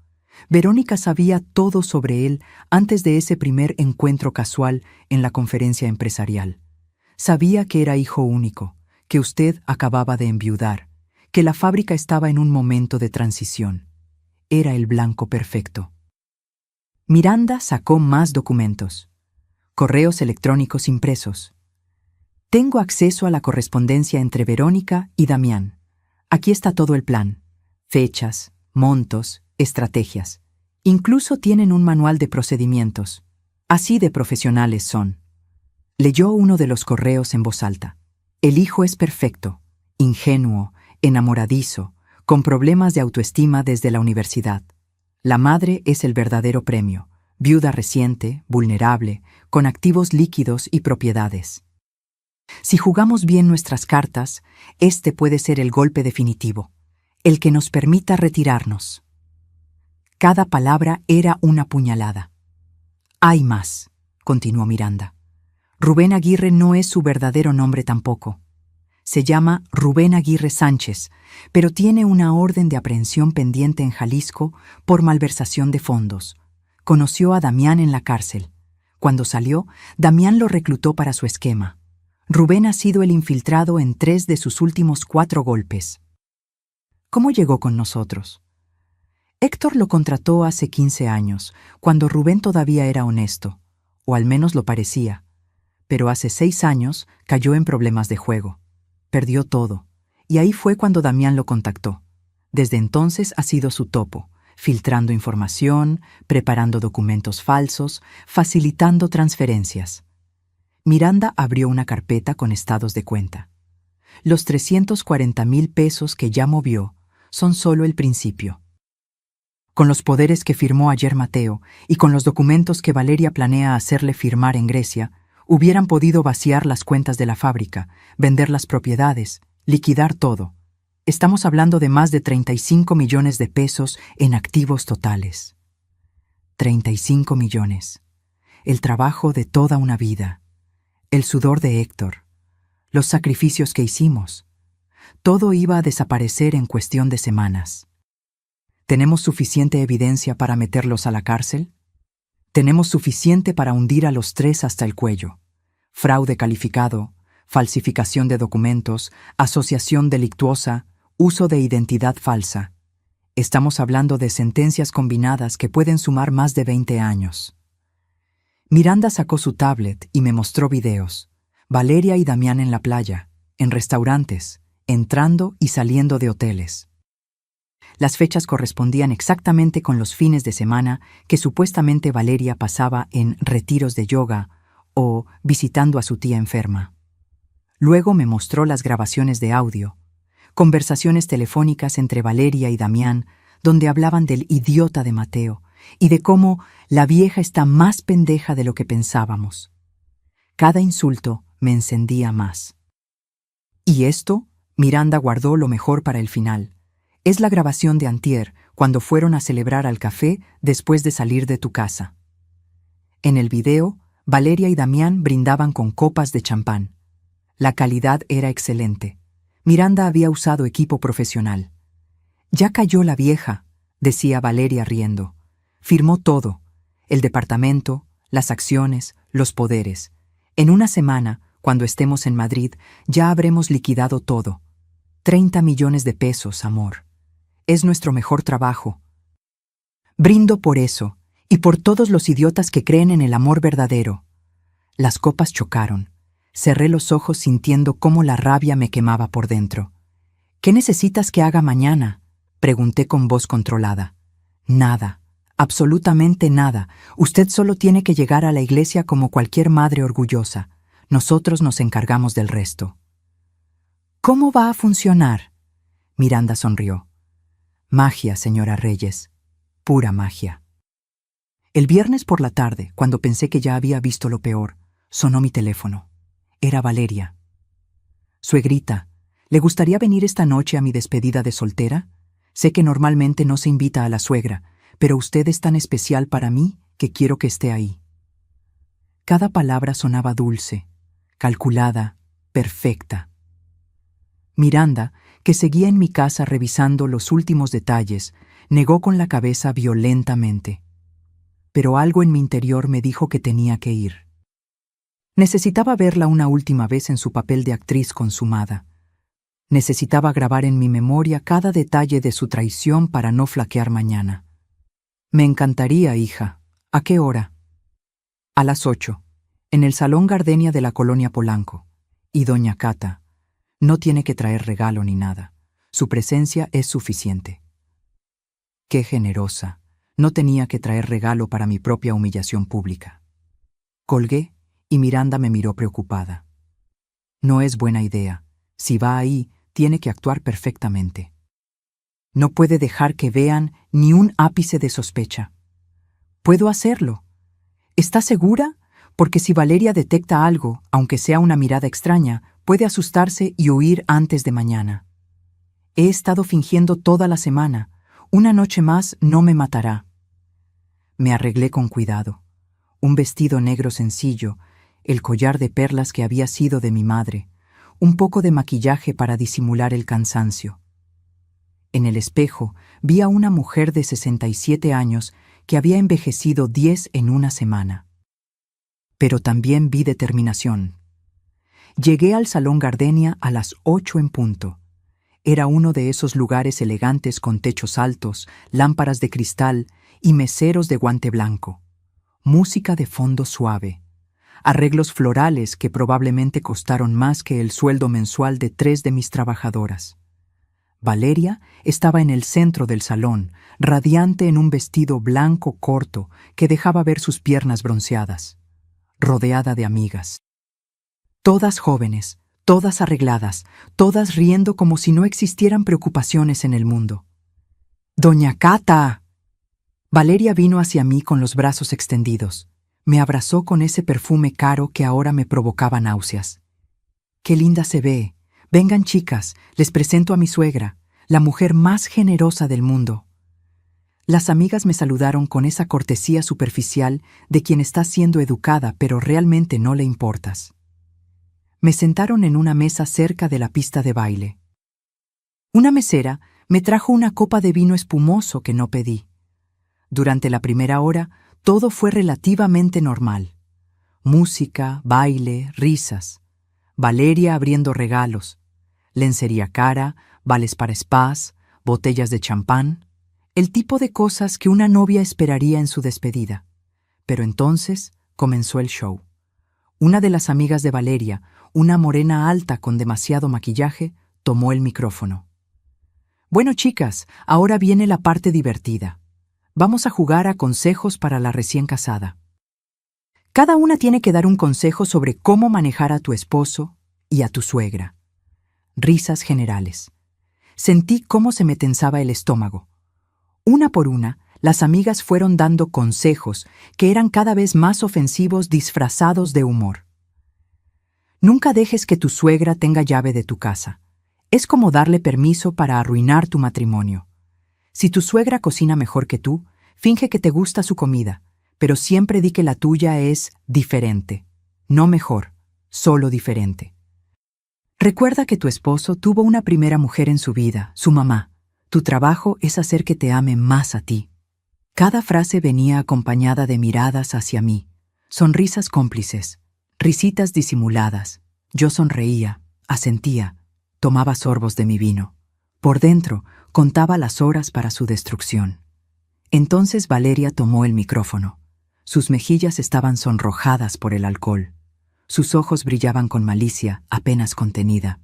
Speaker 1: Verónica sabía todo sobre él antes de ese primer encuentro casual en la conferencia empresarial. Sabía que era hijo único, que usted acababa de enviudar, que la fábrica estaba en un momento de transición. Era el blanco perfecto. Miranda sacó más documentos. Correos electrónicos impresos. Tengo acceso a la correspondencia entre Verónica y Damián. Aquí está todo el plan. Fechas, montos, estrategias. Incluso tienen un manual de procedimientos. Así de profesionales son. Leyó uno de los correos en voz alta. El hijo es perfecto, ingenuo, enamoradizo, con problemas de autoestima desde la universidad. La madre es el verdadero premio, viuda reciente, vulnerable, con activos líquidos y propiedades. Si jugamos bien nuestras cartas, este puede ser el golpe definitivo, el que nos permita retirarnos. Cada palabra era una puñalada. Hay más, continuó Miranda. Rubén Aguirre no es su verdadero nombre tampoco. Se llama Rubén Aguirre Sánchez, pero tiene una orden de aprehensión pendiente en Jalisco por malversación de fondos. Conoció a Damián en la cárcel. Cuando salió, Damián lo reclutó para su esquema. Rubén ha sido el infiltrado en 3 de sus últimos 4 golpes. ¿Cómo llegó con nosotros? Héctor lo contrató hace 15 años, cuando Rubén todavía era honesto, o al menos lo parecía. Pero hace 6 años cayó en problemas de juego. Perdió todo, y ahí fue cuando Damián lo contactó. Desde entonces ha sido su topo, filtrando información, preparando documentos falsos, facilitando transferencias. Miranda abrió una carpeta con estados de cuenta. Los 340,000 pesos que ya movió son solo el principio. Con los poderes que firmó ayer Mateo y con los documentos que Valeria planea hacerle firmar en Grecia, hubieran podido vaciar las cuentas de la fábrica, vender las propiedades, liquidar todo. Estamos hablando de más de 35 millones de pesos en activos totales. 35 millones. El trabajo de toda una vida. El sudor de Héctor. Los sacrificios que hicimos. Todo iba a desaparecer en cuestión de semanas. ¿Tenemos suficiente evidencia para meterlos a la cárcel? Tenemos suficiente para hundir a los 3 hasta el cuello. Fraude calificado, falsificación de documentos, asociación delictuosa, uso de identidad falsa. Estamos hablando de sentencias combinadas que pueden sumar más de 20 años. Miranda sacó su tablet y me mostró videos. Valeria y Damián en la playa, en restaurantes, entrando y saliendo de hoteles. Las fechas correspondían exactamente con los fines de semana que supuestamente Valeria pasaba en retiros de yoga o visitando a su tía enferma. Luego me mostró las grabaciones de audio, conversaciones telefónicas entre Valeria y Damián, donde hablaban del idiota de Mateo y de cómo la vieja está más pendeja de lo que pensábamos. Cada insulto me encendía más. Y esto, Miranda guardó lo mejor para el final. Es la grabación de antier, cuando fueron a celebrar al café después de salir de tu casa. En el video, Valeria y Damián brindaban con copas de champán. La calidad era excelente. Miranda había usado equipo profesional. Ya cayó la vieja, decía Valeria riendo. Firmó todo, el departamento, las acciones, los poderes. En una semana, cuando estemos en Madrid, ya habremos liquidado todo. 30 millones de pesos, amor. Es nuestro mejor trabajo. Brindo por eso, y por todos los idiotas que creen en el amor verdadero. Las copas chocaron. Cerré los ojos sintiendo cómo la rabia me quemaba por dentro. ¿Qué necesitas que haga mañana?, pregunté con voz controlada. Nada, absolutamente nada. Usted solo tiene que llegar a la iglesia como cualquier madre orgullosa. Nosotros nos encargamos del resto. ¿Cómo va a funcionar? Miranda sonrió. Magia, señora Reyes. Pura magia. El viernes por la tarde, cuando pensé que ya había visto lo peor, sonó mi teléfono. Era Valeria. Suegrita, ¿Le gustaría venir esta noche a mi despedida de soltera? Sé que normalmente no se invita a la suegra, pero usted es tan especial para mí que quiero que esté ahí. Cada palabra sonaba dulce, calculada, perfecta. Miranda, que seguía en mi casa revisando los últimos detalles, negó con la cabeza violentamente. Pero algo en mi interior me dijo que tenía que ir. Necesitaba verla una última vez en su papel de actriz consumada. Necesitaba grabar en mi memoria cada detalle de su traición para no flaquear mañana. Me encantaría, hija. ¿A qué hora? A las 8, en el Salón Gardenia de la Colonia Polanco. Y doña Cata no tiene que traer regalo ni nada. Su presencia es suficiente. Qué generosa. No tenía que traer regalo para mi propia humillación pública. Colgué y Miranda me miró preocupada. No es buena idea. Si va ahí, tiene que actuar perfectamente. No puede dejar que vean ni un ápice de sospecha. Puedo hacerlo. ¿Está segura? Porque si Valeria detecta algo, aunque sea una mirada extraña, puede asustarse y huir antes de mañana. He estado fingiendo toda la semana. Una noche más no me matará. Me arreglé con cuidado. Un vestido negro sencillo, el collar de perlas que había sido de mi madre, un poco de maquillaje para disimular el cansancio. En el espejo vi a una mujer de 67 años que había envejecido 10 en una semana. Pero también vi determinación. Llegué al Salón Gardenia a las 8 en punto. Era uno de esos lugares elegantes con techos altos, lámparas de cristal y meseros de guante blanco. Música de fondo suave. Arreglos florales que probablemente costaron más que el sueldo mensual de 3 de mis trabajadoras. Valeria estaba en el centro del salón, radiante en un vestido blanco corto que dejaba ver sus piernas bronceadas, rodeada de amigas. Todas jóvenes, todas arregladas, todas riendo como si no existieran preocupaciones en el mundo. ¡Doña Cata! Valeria vino hacia mí con los brazos extendidos. Me abrazó con ese perfume caro que ahora me provocaba náuseas. ¡Qué linda se ve! Vengan, chicas, les presento a mi suegra, la mujer más generosa del mundo. Las amigas me saludaron con esa cortesía superficial de quien está siendo educada pero realmente no le importas. Me sentaron en una mesa cerca de la pista de baile. Una mesera me trajo una copa de vino espumoso que no pedí. Durante la primera hora, todo fue relativamente normal. Música, baile, risas. Valeria abriendo regalos. Lencería cara, vales para spas, botellas de champán. El tipo de cosas que una novia esperaría en su despedida. Pero entonces comenzó el show. Una de las amigas de Valeria, una morena alta con demasiado maquillaje, tomó el micrófono. Bueno, chicas, ahora viene la parte divertida. Vamos a jugar a consejos para la recién casada. Cada una tiene que dar un consejo sobre cómo manejar a tu esposo y a tu suegra. Risas generales. Sentí cómo se me tensaba el estómago. Una por una, las amigas fueron dando consejos que eran cada vez más ofensivos disfrazados de humor. Nunca dejes que tu suegra tenga llave de tu casa. Es como darle permiso para arruinar tu matrimonio. Si tu suegra cocina mejor que tú, finge que te gusta su comida, pero siempre di que la tuya es diferente. No mejor, solo diferente. Recuerda que tu esposo tuvo una primera mujer en su vida, su mamá. Tu trabajo es hacer que te ame más a ti. Cada frase venía acompañada de miradas hacia mí, sonrisas cómplices, risitas disimuladas. Yo sonreía, asentía, tomaba sorbos de mi vino. Por dentro, contaba las horas para su destrucción. Entonces Valeria tomó el micrófono. Sus mejillas estaban sonrojadas por el alcohol. Sus ojos brillaban con malicia, apenas contenida.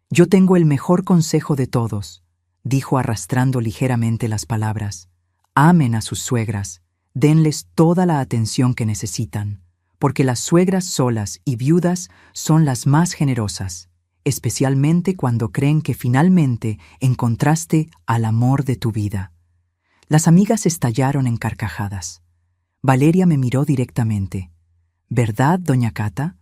Speaker 1: Yo tengo el mejor consejo de todos, dijo arrastrando ligeramente las palabras. Amen a sus suegras, denles toda la atención que necesitan, porque las suegras solas y viudas son las más generosas, especialmente cuando creen que finalmente encontraste al amor de tu vida. Las amigas estallaron en carcajadas. Valeria me miró directamente. ¿Verdad, doña Cata?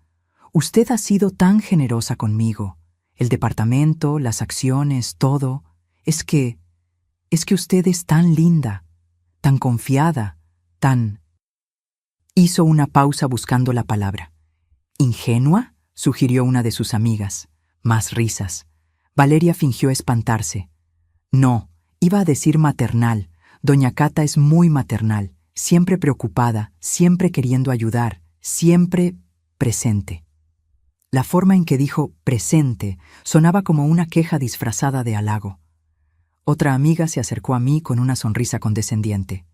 Speaker 1: Usted ha sido tan generosa conmigo. El departamento, las acciones, todo. Es que usted es tan linda, tan confiada, tan... Hizo una pausa buscando la palabra. ¿Ingenua?, sugirió una de sus amigas. Más risas. Valeria fingió espantarse. No, iba a decir maternal. Doña Cata es muy maternal, siempre preocupada, siempre queriendo ayudar, siempre presente. La forma en que dijo presente sonaba como una queja disfrazada de halago. Otra amiga se acercó a mí con una sonrisa condescendiente.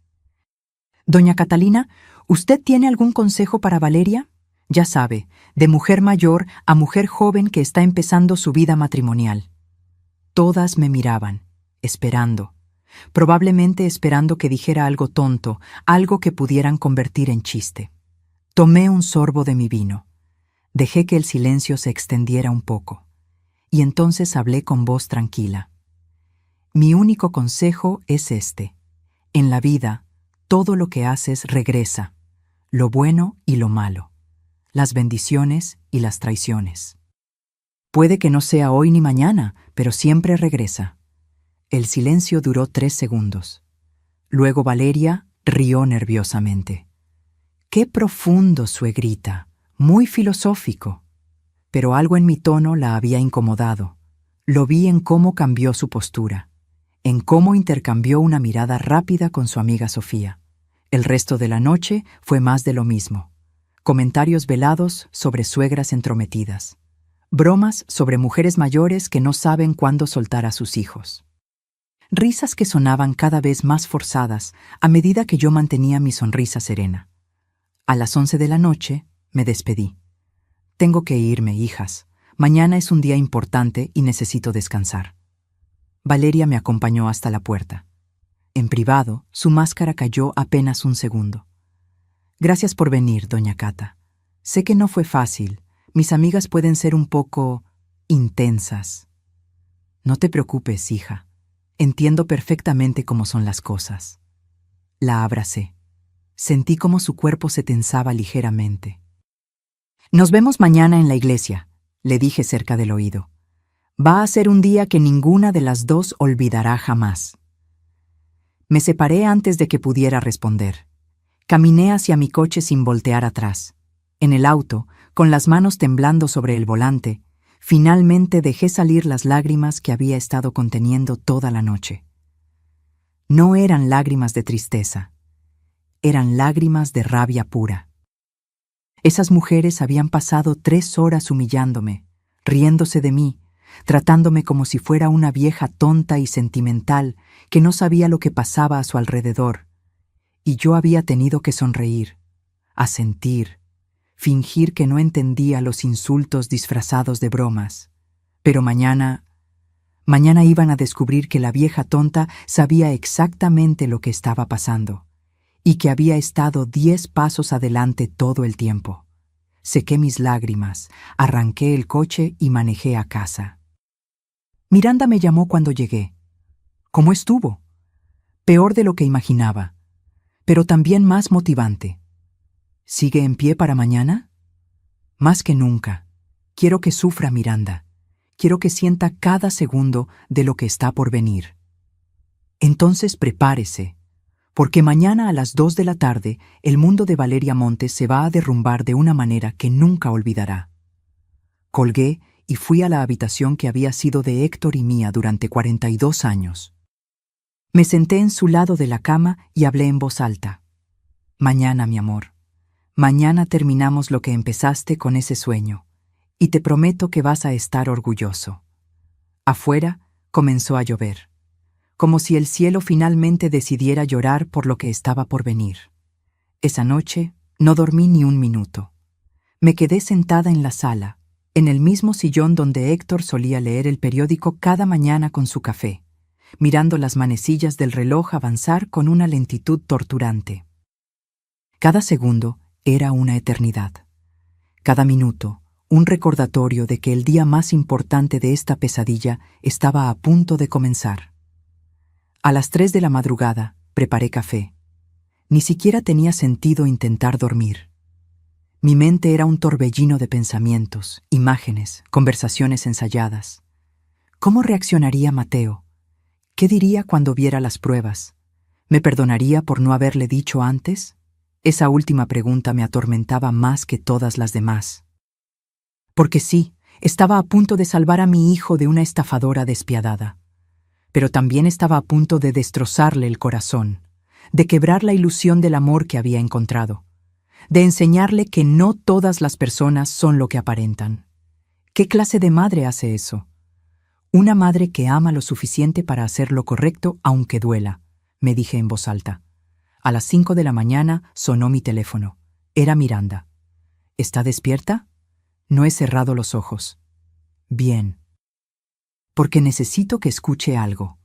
Speaker 1: «Doña Catalina, ¿usted tiene algún consejo para Valeria? Ya sabe, de mujer mayor a mujer joven que está empezando su vida matrimonial». Todas me miraban, esperando. Probablemente esperando que dijera algo tonto, algo que pudieran convertir en chiste. Tomé un sorbo de mi vino. Dejé que el silencio se extendiera un poco. Y entonces hablé con voz tranquila. Mi único consejo es este. En la vida, todo lo que haces regresa, lo bueno y lo malo, las bendiciones y las traiciones. Puede que no sea hoy ni mañana, pero siempre regresa. El silencio duró 3 segundos. Luego Valeria rió nerviosamente. ¡Qué profundo, suegrita! Muy filosófico. Pero algo en mi tono la había incomodado. Lo vi en cómo cambió su postura, en cómo intercambió una mirada rápida con su amiga Sofía. El resto de la noche fue más de lo mismo. Comentarios velados sobre suegras entrometidas. Bromas sobre mujeres mayores que no saben cuándo soltar a sus hijos. Risas que sonaban cada vez más forzadas a medida que yo mantenía mi sonrisa serena. A las 11 de la noche me despedí. Tengo que irme, hijas. Mañana es un día importante y necesito descansar. Valeria me acompañó hasta la puerta. En privado, su máscara cayó apenas un segundo. Gracias por venir, doña Cata. Sé que no fue fácil. Mis amigas pueden ser un poco intensas. No te preocupes, hija. Entiendo perfectamente cómo son las cosas. La abracé. Sentí cómo su cuerpo se tensaba ligeramente. Nos vemos mañana en la iglesia, le dije cerca del oído. Va a ser un día que ninguna de las dos olvidará jamás. Me separé antes de que pudiera responder. Caminé hacia mi coche sin voltear atrás. En el auto, con las manos temblando sobre el volante, finalmente dejé salir las lágrimas que había estado conteniendo toda la noche. No eran lágrimas de tristeza, eran lágrimas de rabia pura. Esas mujeres habían pasado 3 horas humillándome, riéndose de mí, tratándome como si fuera una vieja tonta y sentimental que no sabía lo que pasaba a su alrededor, y yo había tenido que sonreír, asentir, fingir que no entendía los insultos disfrazados de bromas. Pero mañana iban a descubrir que la vieja tonta sabía exactamente lo que estaba pasando, y que había estado 10 pasos adelante todo el tiempo. Sequé mis lágrimas, arranqué el coche y manejé a casa. Miranda me llamó cuando llegué. ¿Cómo estuvo? Peor de lo que imaginaba, pero también más motivante. ¿Sigue en pie para mañana? Más que nunca. Quiero que sufra Miranda. Quiero que sienta cada segundo de lo que está por venir. Entonces prepárese, porque mañana a las 2 de la tarde el mundo de Valeria Montes se va a derrumbar de una manera que nunca olvidará. Colgué y fui a la habitación que había sido de Héctor y mía durante 42 años. Me senté en su lado de la cama y hablé en voz alta. Mañana, mi amor. Mañana terminamos lo que empezaste con ese sueño, y te prometo que vas a estar orgulloso. Afuera comenzó a llover, como si el cielo finalmente decidiera llorar por lo que estaba por venir. Esa noche no dormí ni un minuto. Me quedé sentada en la sala, en el mismo sillón donde Héctor solía leer el periódico cada mañana con su café, mirando las manecillas del reloj avanzar con una lentitud torturante. Cada segundo era una eternidad. Cada minuto, un recordatorio de que el día más importante de esta pesadilla estaba a punto de comenzar. A las 3 de la madrugada, preparé café. Ni siquiera tenía sentido intentar dormir. Mi mente era un torbellino de pensamientos, imágenes, conversaciones ensayadas. ¿Cómo reaccionaría Mateo? ¿Qué diría cuando viera las pruebas? ¿Me perdonaría por no haberle dicho antes? Esa última pregunta me atormentaba más que todas las demás. Porque sí, estaba a punto de salvar a mi hijo de una estafadora despiadada. Pero también estaba a punto de destrozarle el corazón, de quebrar la ilusión del amor que había encontrado, de enseñarle que no todas las personas son lo que aparentan. ¿Qué clase de madre hace eso? Una madre que ama lo suficiente para hacer lo correcto aunque duela, me dije en voz alta. A las 5 de la mañana sonó mi teléfono. Era Miranda. ¿Está despierta? No he cerrado los ojos. Bien. Porque necesito que escuche algo.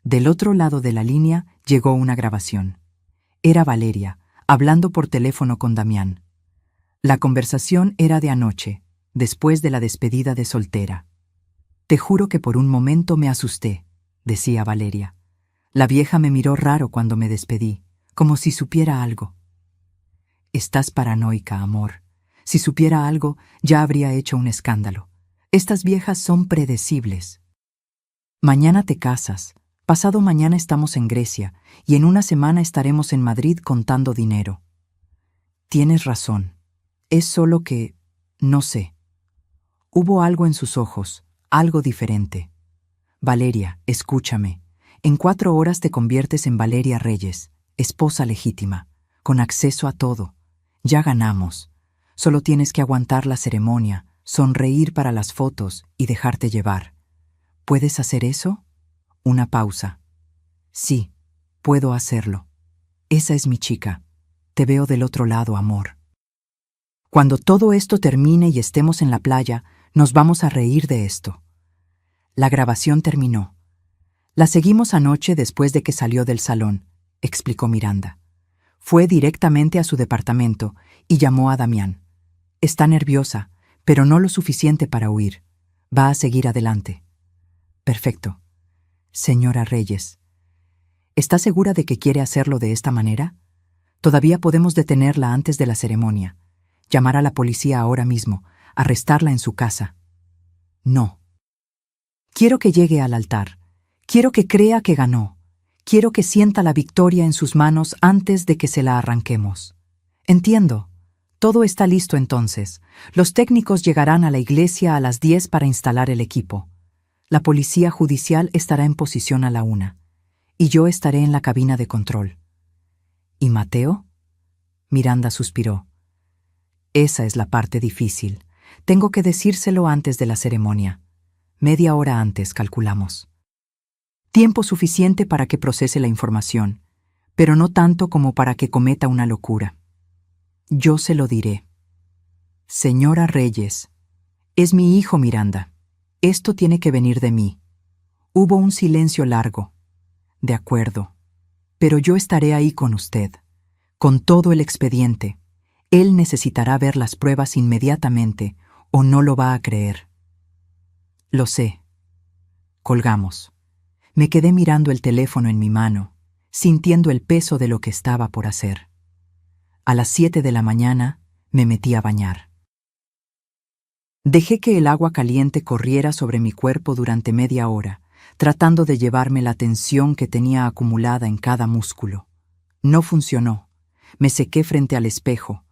Speaker 1: Del otro lado de la línea llegó una grabación. Era Valeria, hablando por teléfono con Damián. La conversación era de anoche, después de la despedida de soltera. Te juro que por un momento me asusté, decía Valeria. La vieja me miró raro cuando me despedí, como si supiera algo. Estás paranoica, amor. Si supiera algo, ya habría hecho un escándalo. Estas viejas son predecibles. Mañana te casas, pasado mañana estamos en Grecia, y en una semana estaremos en Madrid contando dinero. Tienes razón. Es solo que... no sé. Hubo algo en sus ojos, algo diferente. Valeria, escúchame. En 4 horas te conviertes en Valeria Reyes, esposa legítima, con acceso a todo. Ya ganamos. Solo tienes que aguantar la ceremonia, sonreír para las fotos y dejarte llevar. ¿Puedes hacer eso? Una pausa. Sí, puedo hacerlo. Esa es mi chica. Te veo del otro lado, amor. Cuando todo esto termine y estemos en la playa, nos vamos a reír de esto. La grabación terminó. La seguimos anoche después de que salió del salón, explicó Miranda. Fue directamente a su departamento y llamó a Damián. Está nerviosa, pero no lo suficiente para huir. Va a seguir adelante. Perfecto. Señora Reyes, ¿está segura de que quiere hacerlo de esta manera? Todavía podemos detenerla antes de la ceremonia. Llamar a la policía ahora mismo, arrestarla en su casa. No. Quiero que llegue al altar. Quiero que crea que ganó. Quiero que sienta la victoria en sus manos antes de que se la arranquemos. Entiendo. Todo está listo entonces. Los técnicos llegarán a la iglesia a las 10 para instalar el equipo. La policía judicial estará en posición a la 1. Y yo estaré en la cabina de control. ¿Y Mateo? Miranda suspiró. Esa es la parte difícil. Tengo que decírselo antes de la ceremonia. Media hora antes, calculamos. Tiempo suficiente para que procese la información, pero no tanto como para que cometa una locura. Yo se lo diré. Señora Reyes, es mi hijo Miranda. Esto tiene que venir de mí. Hubo un silencio largo. De acuerdo. Pero yo estaré ahí con usted, con todo el expediente. Él necesitará ver las pruebas inmediatamente o no lo va a creer. Lo sé. Colgamos. Me quedé mirando el teléfono en mi mano, sintiendo el peso de lo que estaba por hacer. A las 7 de la mañana me metí a bañar. Dejé que el agua caliente corriera sobre mi cuerpo durante media hora, tratando de llevarme la tensión que tenía acumulada en cada músculo. No funcionó. Me sequé frente al espejo.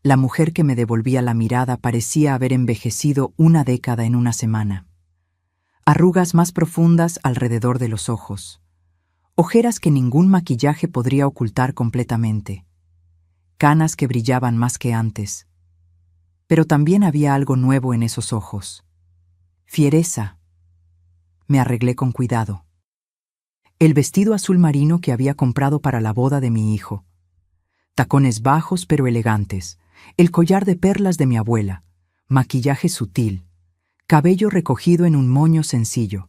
Speaker 1: La mujer que me devolvía la mirada parecía haber envejecido 1 década en una semana. Arrugas más profundas alrededor de los ojos. Ojeras que ningún maquillaje podría ocultar completamente. Canas que brillaban más que antes. Pero también había algo nuevo en esos ojos. Fiereza. Me arreglé con cuidado. El vestido azul marino que había comprado para la boda de mi hijo. Tacones bajos pero elegantes. El collar de perlas de mi abuela. Maquillaje sutil. Cabello recogido en un moño sencillo.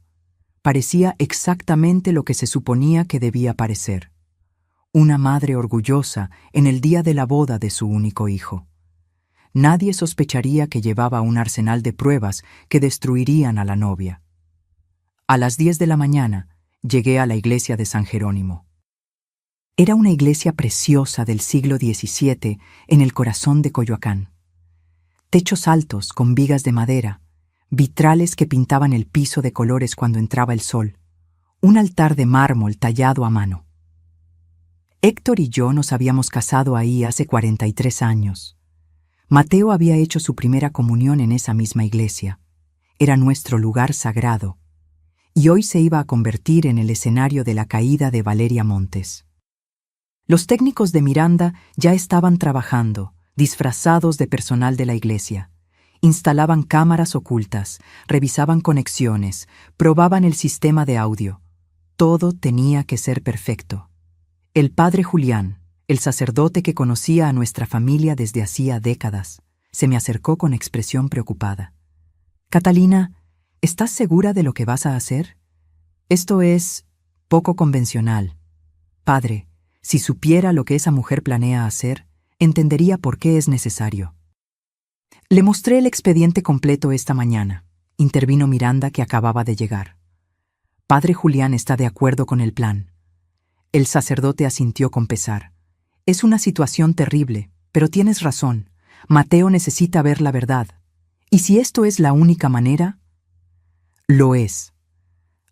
Speaker 1: Parecía exactamente lo que se suponía que debía parecer. Una madre orgullosa en el día de la boda de su único hijo. Nadie sospecharía que llevaba un arsenal de pruebas que destruirían a la novia. A las 10 de la mañana llegué a la iglesia de San Jerónimo. Era una iglesia preciosa del siglo XVII en el corazón de Coyoacán. Techos altos con vigas de madera, vitrales que pintaban el piso de colores cuando entraba el sol, un altar de mármol tallado a mano. Héctor y yo nos habíamos casado ahí hace 43 años. Mateo había hecho su primera comunión en esa misma iglesia. Era nuestro lugar sagrado, y hoy se iba a convertir en el escenario de la caída de Valeria Montes. Los técnicos de Miranda ya estaban trabajando, disfrazados de personal de la iglesia. Instalaban cámaras ocultas, revisaban conexiones, probaban el sistema de audio. Todo tenía que ser perfecto. El padre Julián, el sacerdote que conocía a nuestra familia desde hacía décadas, se me acercó con expresión preocupada. «Catalina, ¿estás segura de lo que vas a hacer? Esto es poco convencional. Padre, si supiera lo que esa mujer planea hacer, entendería por qué es necesario». Le mostré el expediente completo esta mañana. Intervino Miranda, que acababa de llegar. Padre Julián está de acuerdo con el plan. El sacerdote asintió con pesar. Es una situación terrible, pero tienes razón. Mateo necesita ver la verdad. ¿Y si esto es la única manera? Lo es.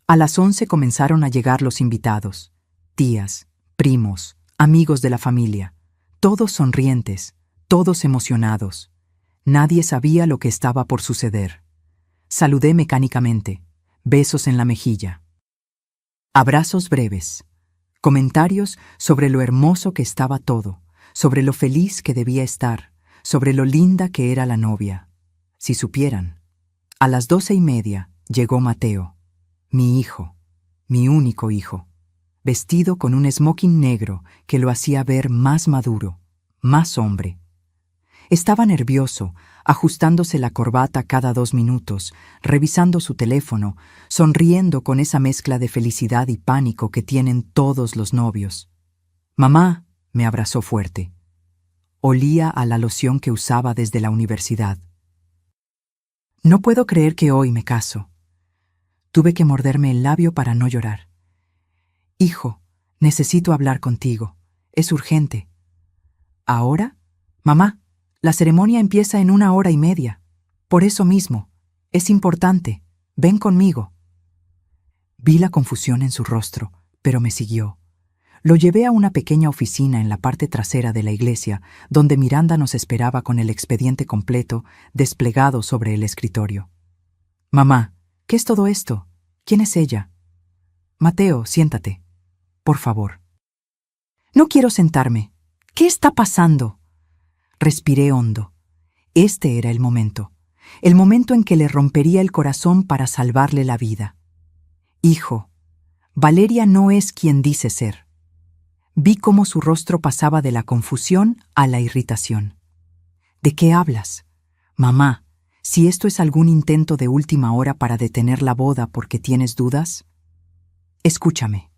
Speaker 1: A las 11 comenzaron a llegar los invitados. Tías, primos, amigos de la familia. Todos sonrientes, todos emocionados. Nadie sabía lo que estaba por suceder. Saludé mecánicamente. Besos en la mejilla. Abrazos breves. Comentarios sobre lo hermoso que estaba todo, sobre lo feliz que debía estar, sobre lo linda que era la novia. Si supieran. A las 12:30 llegó Mateo, mi hijo, mi único hijo, vestido con un smoking negro que lo hacía ver más maduro, más hombre. Estaba nervioso, ajustándose la corbata cada 2 minutos, revisando su teléfono, sonriendo con esa mezcla de felicidad y pánico que tienen todos los novios. «Mamá», me abrazó fuerte. Olía a la loción que usaba desde la universidad. «No puedo creer que hoy me caso». Tuve que morderme el labio para no llorar. «Hijo, necesito hablar contigo. Es urgente». «¿Ahora? Mamá, la ceremonia empieza en 1 hora y media. Por eso mismo. Es importante. Ven conmigo». Vi la confusión en su rostro, pero me siguió. Lo llevé a una pequeña oficina en la parte trasera de la iglesia, donde Miranda nos esperaba con el expediente completo desplegado sobre el escritorio. «Mamá, ¿qué es todo esto? ¿Quién es ella?» «Mateo, siéntate. Por favor». «No quiero sentarme. ¿Qué está pasando?» Respiré hondo. Este era el momento en que le rompería el corazón para salvarle la vida. «Hijo, Valeria no es quien dice ser». Vi cómo su rostro pasaba de la confusión a la irritación. «¿De qué hablas? Mamá, si esto es algún intento de última hora para detener la boda porque tienes dudas». «Escúchame».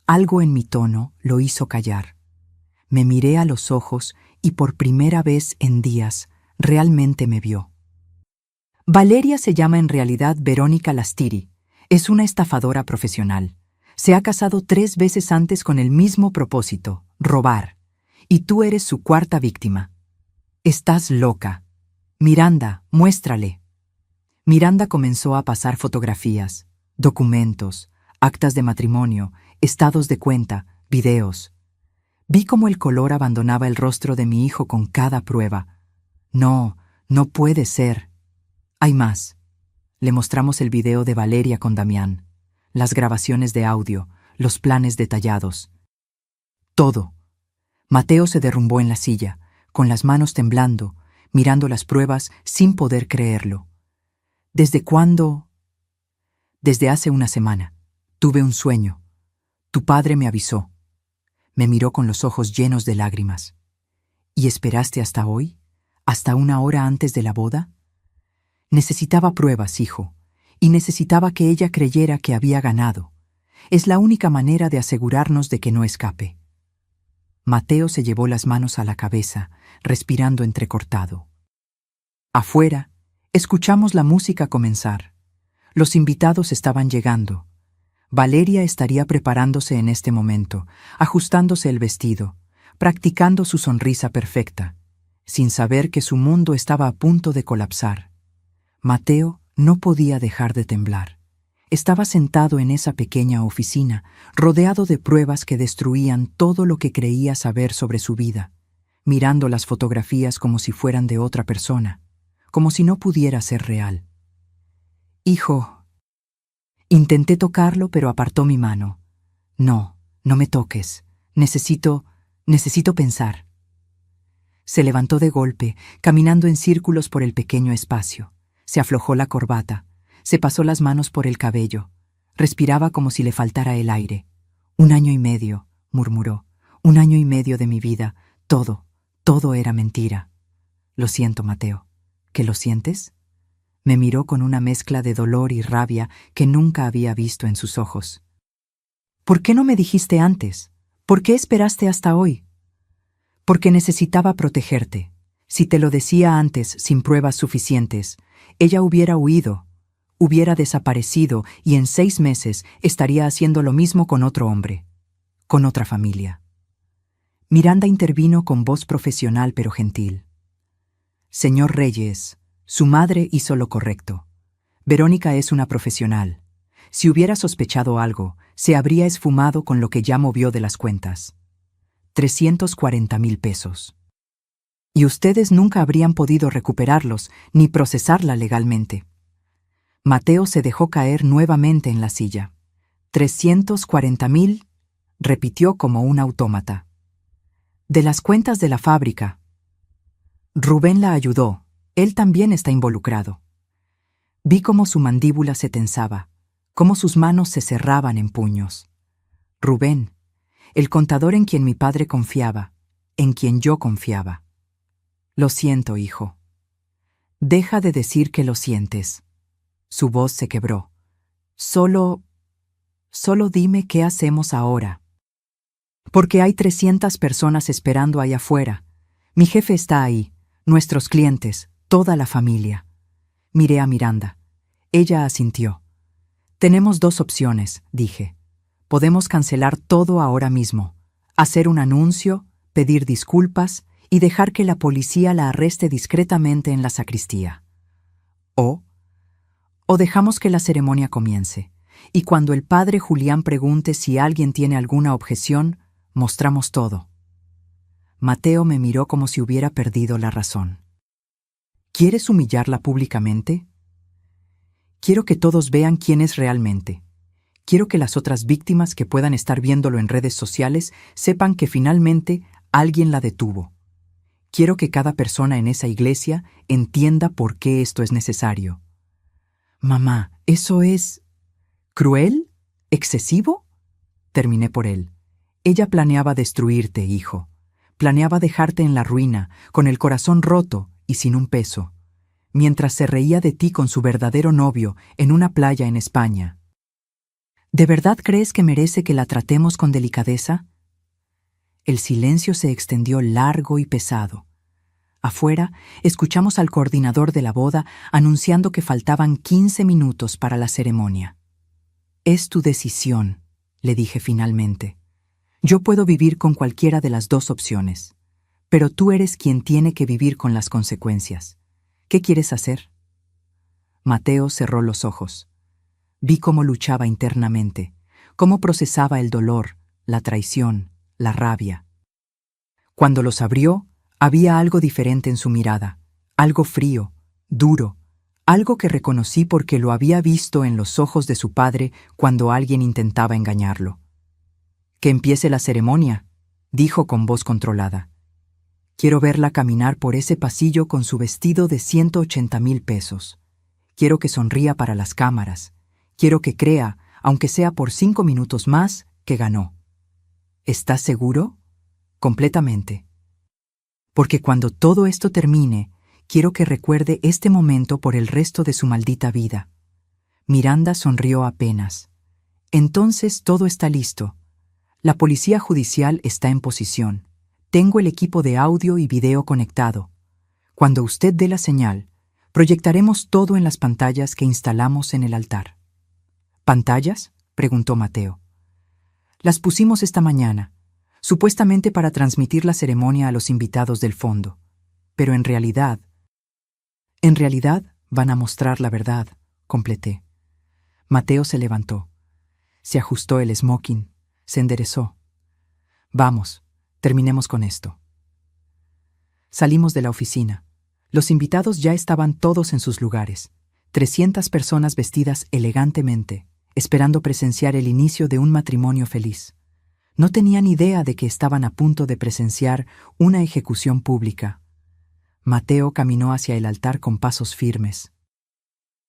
Speaker 1: Algo en mi tono lo hizo callar. Me miré a los ojos y por primera vez en días realmente me vio. Valeria se llama en realidad Verónica Lastiri. Es una estafadora profesional. Se ha casado 3 veces antes con el mismo propósito, robar. Y tú eres su 4ª víctima. Estás loca. Miranda, muéstrale». Miranda comenzó a pasar fotografías, documentos, actas de matrimonio, estados de cuenta, videos. Vi cómo el color abandonaba el rostro de mi hijo con cada prueba. «No, no puede ser». «Hay más». Le mostramos el video de Valeria con Damián, las grabaciones de audio, los planes detallados. Todo. Mateo se derrumbó en la silla, con las manos temblando, mirando las pruebas sin poder creerlo. «¿Desde cuándo?» «Desde hace una semana. Tuve un sueño. Tu padre me avisó». Me miró con los ojos llenos de lágrimas. «¿Y esperaste hasta hoy? ¿Hasta 1 hora antes de la boda?» «Necesitaba pruebas, hijo, y necesitaba que ella creyera que había ganado. Es la única manera de asegurarnos de que no escape». Mateo se llevó las manos a la cabeza, respirando entrecortado. Afuera, escuchamos la música comenzar. Los invitados estaban llegando. Valeria estaría preparándose en este momento, ajustándose el vestido, practicando su sonrisa perfecta, sin saber que su mundo estaba a punto de colapsar. Mateo no podía dejar de temblar. Estaba sentado en esa pequeña oficina, rodeado de pruebas que destruían todo lo que creía saber sobre su vida, mirando las fotografías como si fueran de otra persona, como si no pudiera ser real. «Hijo». Intenté tocarlo, pero apartó mi mano. «No, no me toques. Necesito pensar». Se levantó de golpe, caminando en círculos por el pequeño espacio. Se aflojó la corbata, se pasó las manos por el cabello. Respiraba como si le faltara el aire. «1 año y medio», murmuró. «1 año y medio de mi vida. Todo era mentira». «Lo siento, Mateo». «¿Que lo sientes?». Me miró con una mezcla de dolor y rabia que nunca había visto en sus ojos. «¿Por qué no me dijiste antes? ¿Por qué esperaste hasta hoy?». «Porque necesitaba protegerte. Si te lo decía antes sin pruebas suficientes, ella hubiera huido, hubiera desaparecido y en 6 meses estaría haciendo lo mismo con otro hombre, con otra familia». Miranda intervino con voz profesional pero gentil. «Señor Reyes, su madre hizo lo correcto. Verónica es una profesional. Si hubiera sospechado algo, se habría esfumado con lo que ya movió de las cuentas. 340,000 pesos. Y ustedes nunca habrían podido recuperarlos ni procesarla legalmente». Mateo se dejó caer nuevamente en la silla. 340,000, repitió como un autómata. «De las cuentas de la fábrica». Rubén la ayudó. Él también está involucrado. Vi cómo su mandíbula se tensaba, cómo sus manos se cerraban en puños. Rubén, el contador en quien mi padre confiaba, en quien yo confiaba. «Lo siento, hijo». «Deja de decir que lo sientes». Su voz se quebró. Solo dime qué hacemos ahora». «Porque hay 300 personas esperando allá afuera. Mi jefe está ahí, nuestros clientes, toda la familia». Miré a Miranda. Ella asintió. «Tenemos 2 opciones», dije. «Podemos cancelar todo ahora mismo, hacer un anuncio, pedir disculpas y dejar que la policía la arreste discretamente en la sacristía. O dejamos que la ceremonia comience, y cuando el padre Julián pregunte si alguien tiene alguna objeción, mostramos todo». Mateo me miró como si hubiera perdido la razón. «¿Quieres humillarla públicamente?». «Quiero que todos vean quién es realmente. Quiero que las otras víctimas que puedan estar viéndolo en redes sociales sepan que finalmente alguien la detuvo. Quiero que cada persona en esa iglesia entienda por qué esto es necesario». «Mamá, ¿eso es cruel? ¿Excesivo?». Terminé por él. «Ella planeaba destruirte, hijo. Planeaba dejarte en la ruina, con el corazón roto y sin un peso, mientras se reía de ti con su verdadero novio en una playa en España. ¿De verdad crees que merece que la tratemos con delicadeza?». El silencio se extendió largo y pesado. Afuera, escuchamos al coordinador de la boda anunciando que faltaban 15 minutos para la ceremonia. «Es tu decisión», le dije finalmente. «Yo puedo vivir con cualquiera de las 2 opciones, pero tú eres quien tiene que vivir con las consecuencias. ¿Qué quieres hacer?». Mateo cerró los ojos. Vi cómo luchaba internamente, cómo procesaba el dolor, la traición, la rabia. Cuando los abrió, había algo diferente en su mirada, algo frío, duro, algo que reconocí porque lo había visto en los ojos de su padre cuando alguien intentaba engañarlo. «Que empiece la ceremonia», dijo con voz controlada. «Quiero verla caminar por ese pasillo con su vestido de 180,000 pesos. Quiero que sonría para las cámaras. Quiero que crea, aunque sea por 5 minutos más, que ganó». «¿Estás seguro?». «Completamente. Porque cuando todo esto termine, quiero que recuerde este momento por el resto de su maldita vida». Miranda sonrió apenas. «Entonces todo está listo. La policía judicial está en posición. Tengo el equipo de audio y video conectado. Cuando usted dé la señal, proyectaremos todo en las pantallas que instalamos en el altar». «¿Pantallas?». preguntó Mateo. Las pusimos esta mañana, supuestamente para transmitir la ceremonia a los invitados del fondo. Pero en realidad van a mostrar la verdad, completé. Mateo se levantó. Se ajustó el smoking, se enderezó. Vamos, terminemos con esto. Salimos de la oficina. Los invitados ya estaban todos en sus lugares. 300 personas vestidas elegantemente, esperando presenciar el inicio de un matrimonio feliz. No tenían idea de que estaban a punto de presenciar una ejecución pública. Mateo caminó hacia el altar con pasos firmes.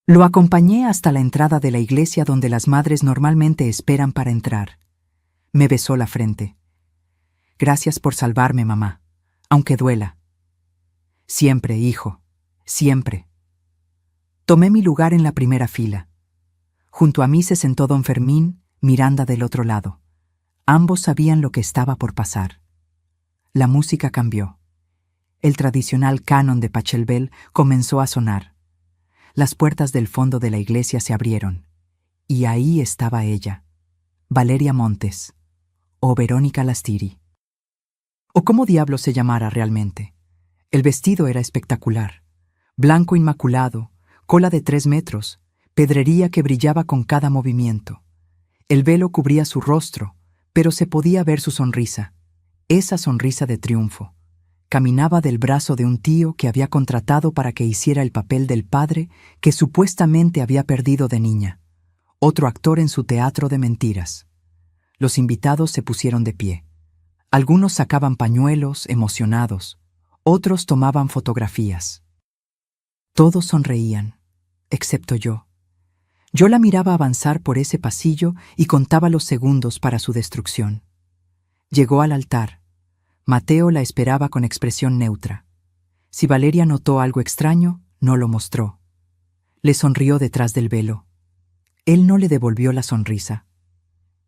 Speaker 1: Lo acompañé hasta la entrada de la iglesia donde las madres normalmente esperan para entrar. Me besó la frente. Gracias por salvarme, mamá, aunque duela. Siempre, hijo, siempre. Tomé mi lugar en la primera fila. Junto a mí se sentó don Fermín, Miranda del otro lado. Ambos sabían lo que estaba por pasar. La música cambió. El tradicional canon de Pachelbel comenzó a sonar. Las puertas del fondo de la iglesia se abrieron. Y ahí estaba ella, Valeria Montes, o Verónica Lastiri. O cómo diablos se llamara realmente. El vestido era espectacular. Blanco inmaculado, cola de 3 metros, pedrería que brillaba con cada movimiento. El velo cubría su rostro, pero se podía ver su sonrisa, esa sonrisa de triunfo. Caminaba del brazo de un tío que había contratado para que hiciera el papel del padre que supuestamente había perdido de niña, otro actor en su teatro de mentiras. Los invitados se pusieron de pie. Algunos sacaban pañuelos, emocionados, otros tomaban fotografías. Todos sonreían, excepto yo. Yo la miraba avanzar por ese pasillo y contaba los segundos para su destrucción. Llegó al altar. Mateo la esperaba con expresión neutra. Si Valeria notó algo extraño, no lo mostró. Le sonrió detrás del velo. Él no le devolvió la sonrisa.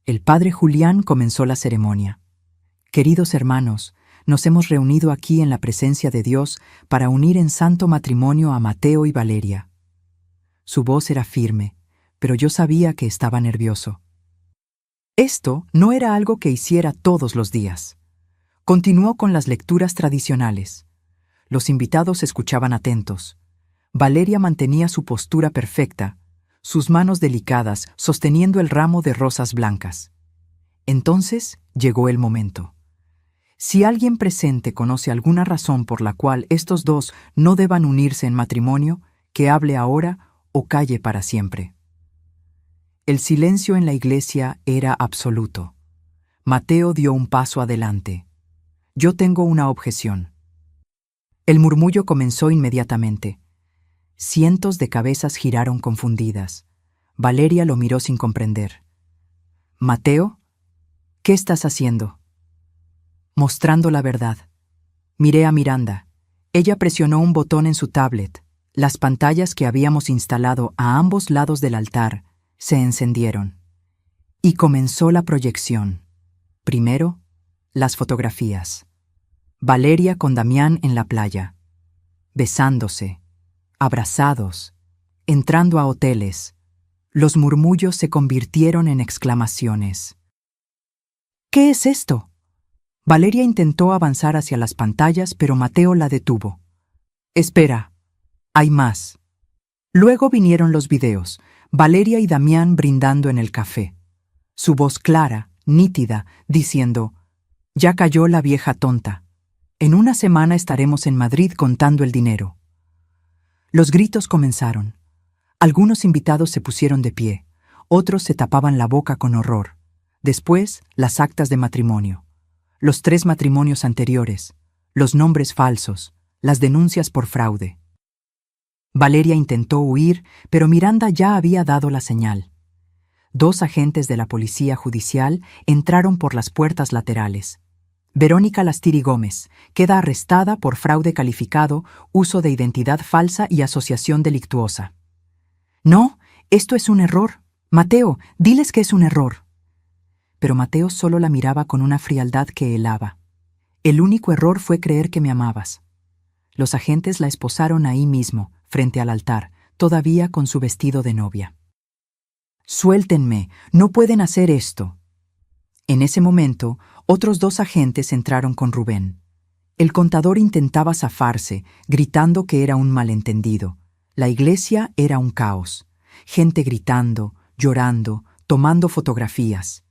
Speaker 1: El padre Julián comenzó la ceremonia. Queridos hermanos, nos hemos reunido aquí en la presencia de Dios para unir en santo matrimonio a Mateo y Valeria. Su voz era firme, pero yo sabía que estaba nervioso. Esto no era algo que hiciera todos los días. Continuó con las lecturas tradicionales. Los invitados escuchaban atentos. Valeria mantenía su postura perfecta, sus manos delicadas sosteniendo el ramo de rosas blancas. Entonces llegó el momento. Si alguien presente conoce alguna razón por la cual estos dos no deban unirse en matrimonio, que hable ahora o calle para siempre. El silencio en la iglesia era absoluto. Mateo dio un paso adelante. Yo tengo una objeción. El murmullo comenzó inmediatamente. Cientos de cabezas giraron confundidas. Valeria lo miró sin comprender. «Mateo, ¿qué estás haciendo?» «Mostrando la verdad». Miré a Miranda. Ella presionó un botón en su tablet. Las pantallas que habíamos instalado a ambos lados del altar se encendieron. Y comenzó la proyección. Primero, las fotografías. Valeria con Damián en la playa, besándose, abrazados, entrando a hoteles. Los murmullos se convirtieron en exclamaciones. «¿Qué es esto?» Valeria intentó avanzar hacia las pantallas, pero Mateo la detuvo. «Espera, hay más». Luego vinieron los videos, Valeria y Damián brindando en el café. Su voz clara, nítida, diciendo: «Ya cayó la vieja tonta. En una semana estaremos en Madrid contando el dinero». Los gritos comenzaron. Algunos invitados se pusieron de pie, otros se tapaban la boca con horror. Después, las actas de matrimonio. Los 3 matrimonios anteriores, los nombres falsos, las denuncias por fraude. Valeria intentó huir, pero Miranda ya había dado la señal. 2 agentes de la policía judicial entraron por las puertas laterales. Verónica Lastiri Gómez queda arrestada por fraude calificado, uso de identidad falsa y asociación delictuosa. «No, esto es un error. Mateo, diles que es un error». Pero Mateo solo la miraba con una frialdad que helaba. «El único error fue creer que me amabas». Los agentes la esposaron ahí mismo, frente al altar, todavía con su vestido de novia. «Suéltenme, no pueden hacer esto». En ese momento, otros 2 agentes entraron con Rubén. El contador intentaba zafarse, gritando que era un malentendido. La iglesia era un caos. Gente gritando, llorando, tomando fotografías.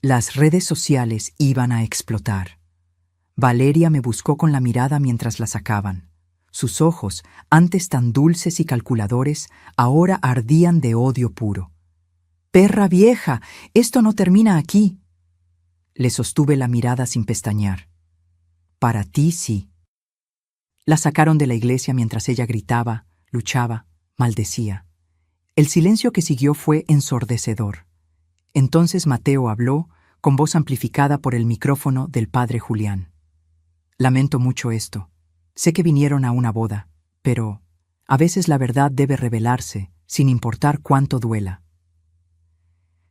Speaker 1: Las redes sociales iban a explotar. Valeria me buscó con la mirada mientras la sacaban. Sus ojos, antes tan dulces y calculadores, ahora ardían de odio puro. «¡Perra vieja! ¡Esto no termina aquí!». Le sostuve la mirada sin pestañear. «Para ti sí». La sacaron de la iglesia mientras ella gritaba, luchaba, maldecía. El silencio que siguió fue ensordecedor. Entonces Mateo habló, con voz amplificada por el micrófono del padre Julián. «Lamento mucho esto. Sé que vinieron a una boda, pero a veces la verdad debe revelarse, sin importar cuánto duela».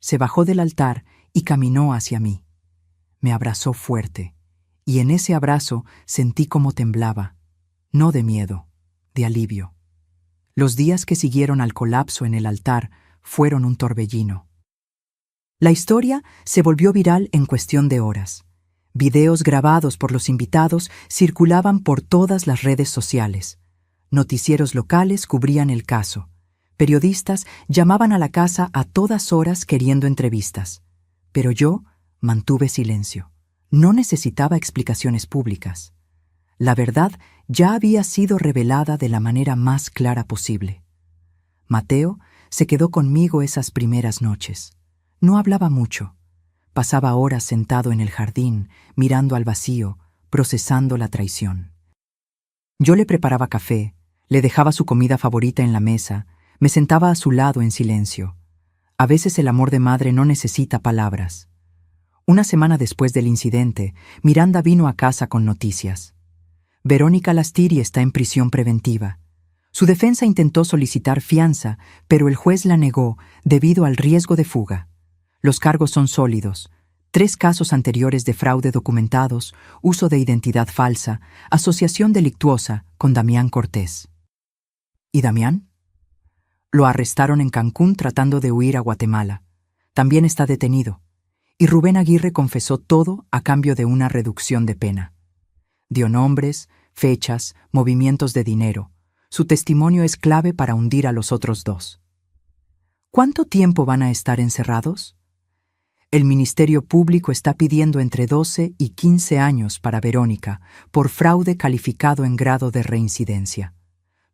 Speaker 1: Se bajó del altar y caminó hacia mí. Me abrazó fuerte, y en ese abrazo sentí cómo temblaba, no de miedo, de alivio. Los días que siguieron al colapso en el altar fueron un torbellino. La historia se volvió viral en cuestión de horas. Videos grabados por los invitados circulaban por todas las redes sociales. Noticieros locales cubrían el caso. Periodistas llamaban a la casa a todas horas queriendo entrevistas. Pero yo mantuve silencio. No necesitaba explicaciones públicas. La verdad ya había sido revelada de la manera más clara posible. Mateo se quedó conmigo esas primeras noches. No hablaba mucho. Pasaba horas sentado en el jardín, mirando al vacío, procesando la traición. Yo le preparaba café, le dejaba su comida favorita en la mesa, me sentaba a su lado en silencio. A veces el amor de madre no necesita palabras. Una semana después del incidente, Miranda vino a casa con noticias. Verónica Lastiri está en prisión preventiva. Su defensa intentó solicitar fianza, pero el juez la negó debido al riesgo de fuga. Los cargos son sólidos: 3 casos anteriores de fraude documentados, uso de identidad falsa, asociación delictuosa con Damián Cortés. ¿Y Damián? Lo arrestaron en Cancún tratando de huir a Guatemala. También está detenido. Y Rubén Aguirre confesó todo a cambio de una reducción de pena. Dio nombres, fechas, movimientos de dinero. Su testimonio es clave para hundir a los otros 2. ¿Cuánto tiempo van a estar encerrados? El Ministerio Público está pidiendo entre 12 y 15 años para Verónica por fraude calificado en grado de reincidencia.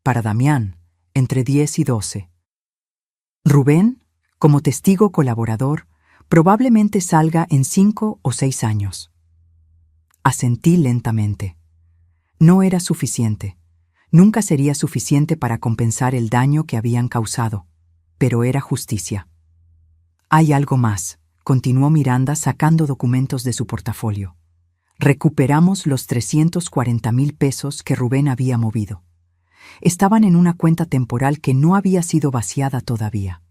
Speaker 1: Para Damián, entre 10 y 12. Rubén, como testigo colaborador, probablemente salga en 5 o 6 años. Asentí lentamente. No era suficiente. Nunca sería suficiente para compensar el daño que habían causado, pero era justicia. Hay algo más, continuó Miranda sacando documentos de su portafolio. Recuperamos los 340,000 pesos que Rubén había movido. Estaban en una cuenta temporal que no había sido vaciada todavía.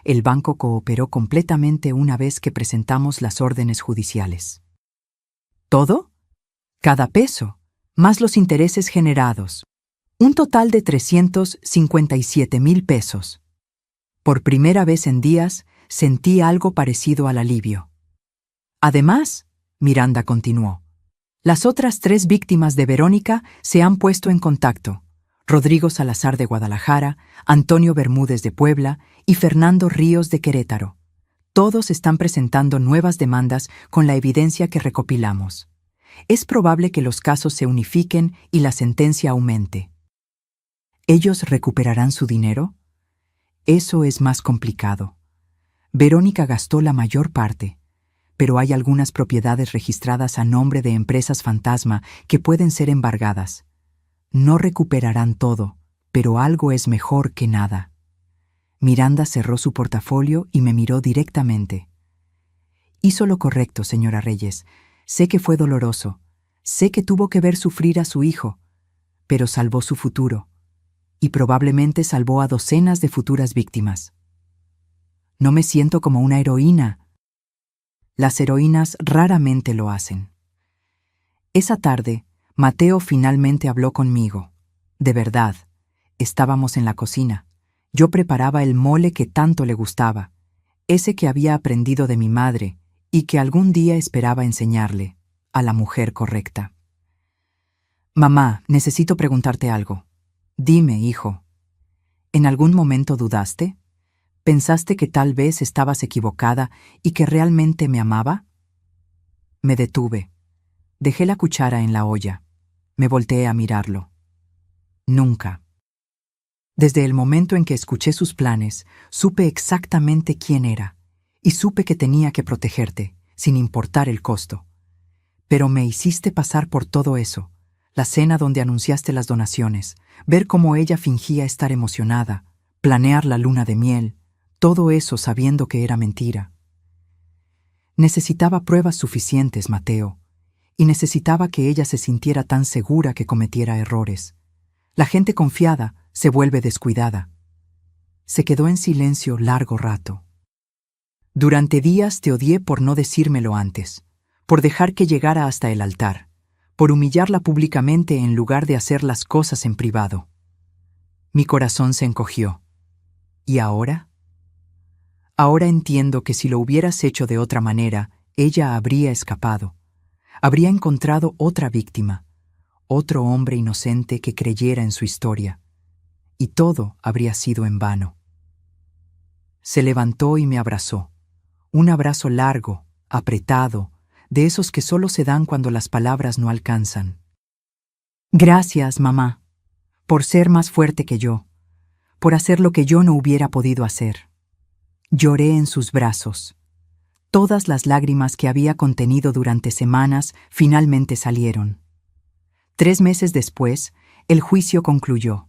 Speaker 1: El banco cooperó completamente una vez que presentamos las órdenes judiciales. ¿Todo? Cada peso, más los intereses generados. Un total de 357,000 pesos. Por primera vez en días, sentí algo parecido al alivio. Además, Miranda continuó, las otras 3 víctimas de Verónica se han puesto en contacto: Rodrigo Salazar de Guadalajara, Antonio Bermúdez de Puebla y Fernando Ríos de Querétaro. Todos están presentando nuevas demandas con la evidencia que recopilamos. Es probable que los casos se unifiquen y la sentencia aumente. ¿Ellos recuperarán su dinero? Eso es más complicado. Verónica gastó la mayor parte, pero hay algunas propiedades registradas a nombre de empresas fantasma que pueden ser embargadas. No recuperarán todo, pero algo es mejor que nada. Miranda cerró su portafolio y me miró directamente. Hizo lo correcto, señora Reyes. Sé que fue doloroso. Sé que tuvo que ver sufrir a su hijo, pero salvó su futuro. Y probablemente salvó a docenas de futuras víctimas. No me siento como una heroína. Las heroínas raramente lo hacen. Esa tarde, Mateo finalmente habló conmigo. De verdad, estábamos en la cocina. Yo preparaba el mole que tanto le gustaba. ese que había aprendido de mi madre y que algún día esperaba enseñarle, a la mujer correcta. Mamá, necesito preguntarte algo. Dime, hijo. ¿En algún momento dudaste? ¿Pensaste que tal vez estabas equivocada y que realmente me amaba? Me detuve. Dejé la cuchara en la olla. Me volteé a mirarlo. Nunca. Desde el momento en que escuché sus planes, supe exactamente quién era, y supe que tenía que protegerte, sin importar el costo. Pero me hiciste pasar por todo eso, la cena donde anunciaste las donaciones, ver cómo ella fingía estar emocionada, planear la luna de miel, todo eso sabiendo que era mentira. Necesitaba pruebas suficientes, Mateo, y necesitaba que ella se sintiera tan segura que cometiera errores. La gente confiada se vuelve descuidada. Se quedó en silencio largo rato. Durante días te odié por no decírmelo antes, por dejar que llegara hasta el altar, por humillarla públicamente en lugar de hacer las cosas en privado. Mi corazón se encogió. ¿Y ahora? Ahora entiendo que si lo hubieras hecho de otra manera, ella habría escapado. Habría encontrado otra víctima, otro hombre inocente que creyera en su historia, y todo habría sido en vano. Se levantó y me abrazó. Un abrazo largo, apretado, de esos que solo se dan cuando las palabras no alcanzan. Gracias, mamá, por ser más fuerte que yo, por hacer lo que yo no hubiera podido hacer. Lloré en sus brazos. Todas las lágrimas que había contenido durante semanas finalmente salieron. 3 meses después, el juicio concluyó.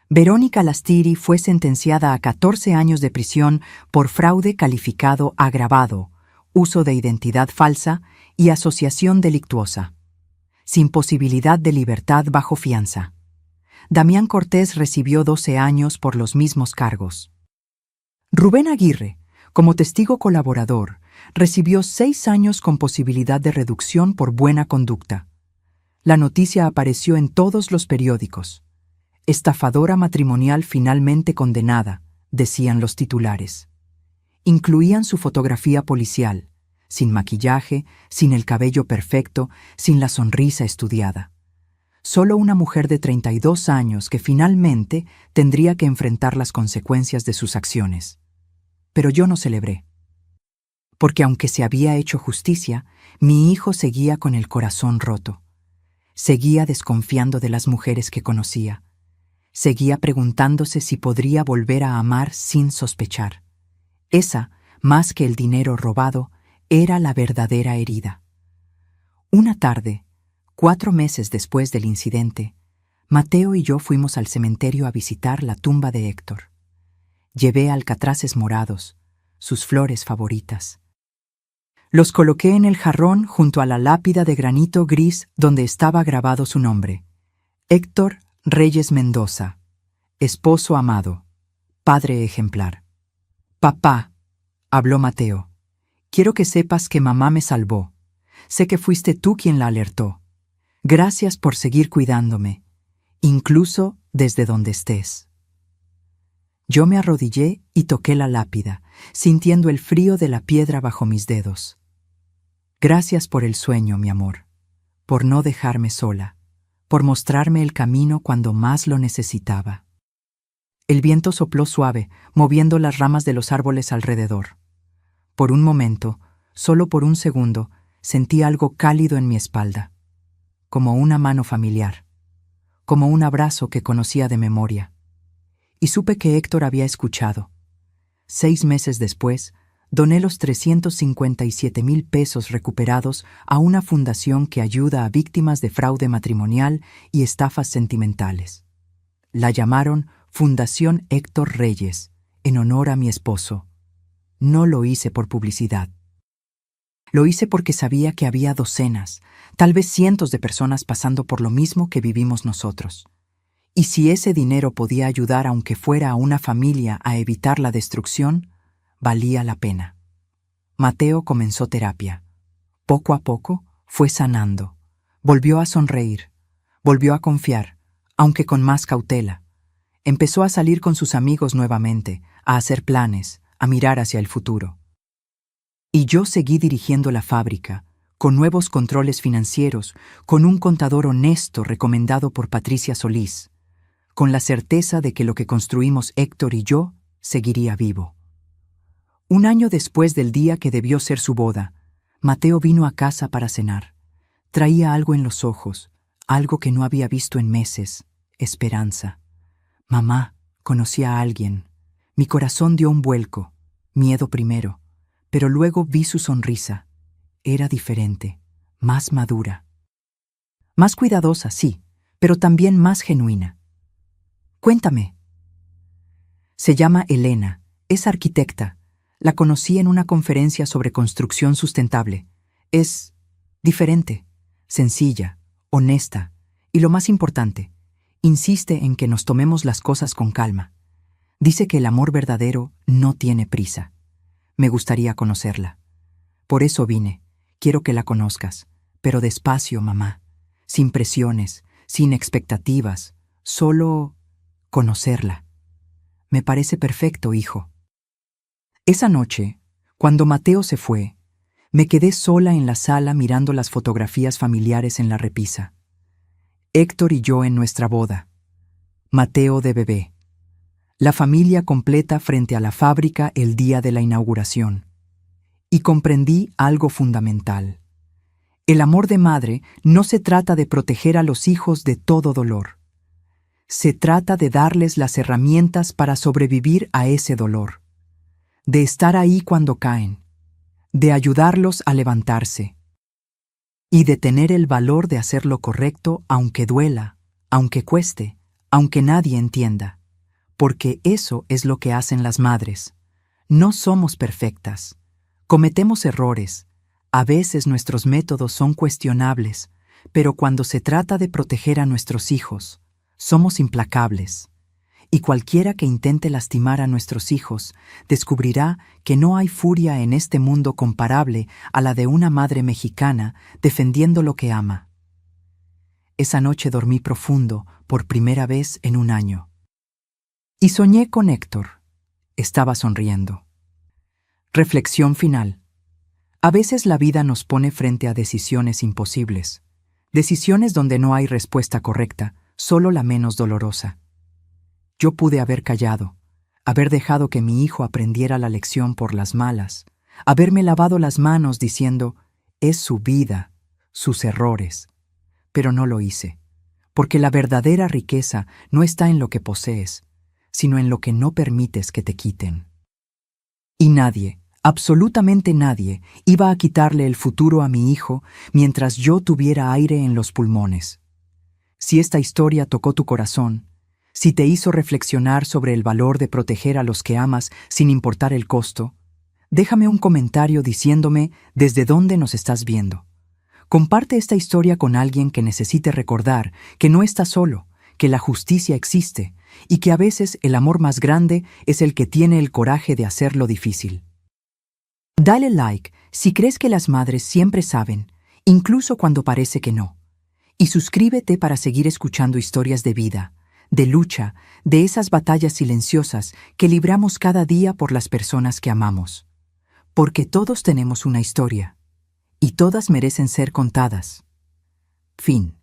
Speaker 1: Verónica Lastiri fue sentenciada a 14 años de prisión por fraude calificado agravado, uso de identidad falsa y asociación delictuosa, sin posibilidad de libertad bajo fianza. Damián Cortés recibió 12 años por los mismos cargos. Rubén Aguirre, como testigo colaborador, recibió 6 años con posibilidad de reducción por buena conducta. La noticia apareció en todos los periódicos. Estafadora matrimonial finalmente condenada, decían los titulares. Incluían su fotografía policial, sin maquillaje, sin el cabello perfecto, sin la sonrisa estudiada. Solo una mujer de 32 años que finalmente tendría que enfrentar las consecuencias de sus acciones. Pero yo no celebré. Porque aunque se había hecho justicia, mi hijo seguía con el corazón roto. Seguía desconfiando de las mujeres que conocía. Seguía preguntándose si podría volver a amar sin sospechar. Esa, más que el dinero robado, era la verdadera herida. Una tarde, 4 meses después del incidente, Mateo y yo fuimos al cementerio a visitar la tumba de Héctor. Llevé alcatraces morados, sus flores favoritas. Los coloqué en el jarrón junto a la lápida de granito gris donde estaba grabado su nombre. Héctor Reyes Mendoza, esposo amado, padre ejemplar. Papá, habló Mateo, quiero que sepas que mamá me salvó. Sé que fuiste tú quien la alertó. Gracias por seguir cuidándome, incluso desde donde estés. Yo me arrodillé y toqué la lápida, sintiendo el frío de la piedra bajo mis dedos. Gracias por el sueño, mi amor, por no dejarme sola, por mostrarme el camino cuando más lo necesitaba. El viento sopló suave, moviendo las ramas de los árboles alrededor. Por un momento, solo por un segundo, sentí algo cálido en mi espalda, como una mano familiar, como un abrazo que conocía de memoria. Y supe que Héctor había escuchado. 6 meses después, doné los 357,000 pesos recuperados a una fundación que ayuda a víctimas de fraude matrimonial y estafas sentimentales. La llamaron Fundación Héctor Reyes, en honor a mi esposo. No lo hice por publicidad. Lo hice porque sabía que había docenas, tal vez cientos de personas pasando por lo mismo que vivimos nosotros. Y si ese dinero podía ayudar aunque fuera a una familia a evitar la destrucción, valía la pena. Mateo comenzó terapia. Poco a poco fue sanando. Volvió a sonreír. Volvió a confiar, aunque con más cautela. Empezó a salir con sus amigos nuevamente, a hacer planes, a mirar hacia el futuro. Y yo seguí dirigiendo la fábrica, con nuevos controles financieros, con un contador honesto recomendado por Patricia Solís, con la certeza de que lo que construimos Héctor y yo seguiría vivo. Un año después del día que debió ser su boda, Mateo vino a casa para cenar. Traía algo en los ojos, algo que no había visto en meses: esperanza. Mamá, conocí a alguien. Mi corazón dio un vuelco, miedo primero, pero luego vi su sonrisa. Era diferente, más madura. Más cuidadosa, sí, pero también más genuina. Cuéntame. Se llama Elena, es arquitecta. La conocí en una conferencia sobre construcción sustentable. Es diferente, sencilla, honesta y, lo más importante, insiste en que nos tomemos las cosas con calma. Dice que el amor verdadero no tiene prisa. Me gustaría conocerla. Por eso vine. Quiero que la conozcas, pero despacio, mamá, sin presiones, sin expectativas, solo conocerla. Me parece perfecto, hijo. Esa noche, cuando Mateo se fue, me quedé sola en la sala mirando las fotografías familiares en la repisa. Héctor y yo en nuestra boda. Mateo de bebé. La familia completa frente a la fábrica el día de la inauguración. Y comprendí algo fundamental. El amor de madre no se trata de proteger a los hijos de todo dolor. Se trata de darles las herramientas para sobrevivir a ese dolor. De estar ahí cuando caen. De ayudarlos a levantarse. Y de tener el valor de hacer lo correcto aunque duela, aunque cueste, aunque nadie entienda. Porque eso es lo que hacen las madres. No somos perfectas. Cometemos errores. A veces nuestros métodos son cuestionables, pero cuando se trata de proteger a nuestros hijos, somos implacables. Y cualquiera que intente lastimar a nuestros hijos descubrirá que no hay furia en este mundo comparable a la de una madre mexicana defendiendo lo que ama. Esa noche dormí profundo por primera vez en un año. Y soñé con Héctor. Estaba sonriendo. Reflexión final. A veces la vida nos pone frente a decisiones imposibles. Decisiones donde no hay respuesta correcta, solo la menos dolorosa. Yo pude haber callado, haber dejado que mi hijo aprendiera la lección por las malas, haberme lavado las manos diciendo, es su vida, sus errores. Pero no lo hice, porque la verdadera riqueza no está en lo que posees, sino en lo que no permites que te quiten. Y nadie, absolutamente nadie, iba a quitarle el futuro a mi hijo mientras yo tuviera aire en los pulmones. Si esta historia tocó tu corazón, si te hizo reflexionar sobre el valor de proteger a los que amas sin importar el costo, déjame un comentario diciéndome desde dónde nos estás viendo. Comparte esta historia con alguien que necesite recordar que no está solo, que la justicia existe y que a veces el amor más grande es el que tiene el coraje de hacer lo difícil. Dale like si crees que las madres siempre saben, incluso cuando parece que no. Y suscríbete para seguir escuchando historias de vida, de lucha, de esas batallas silenciosas que libramos cada día por las personas que amamos. Porque todos tenemos una historia, y todas merecen ser contadas. Fin.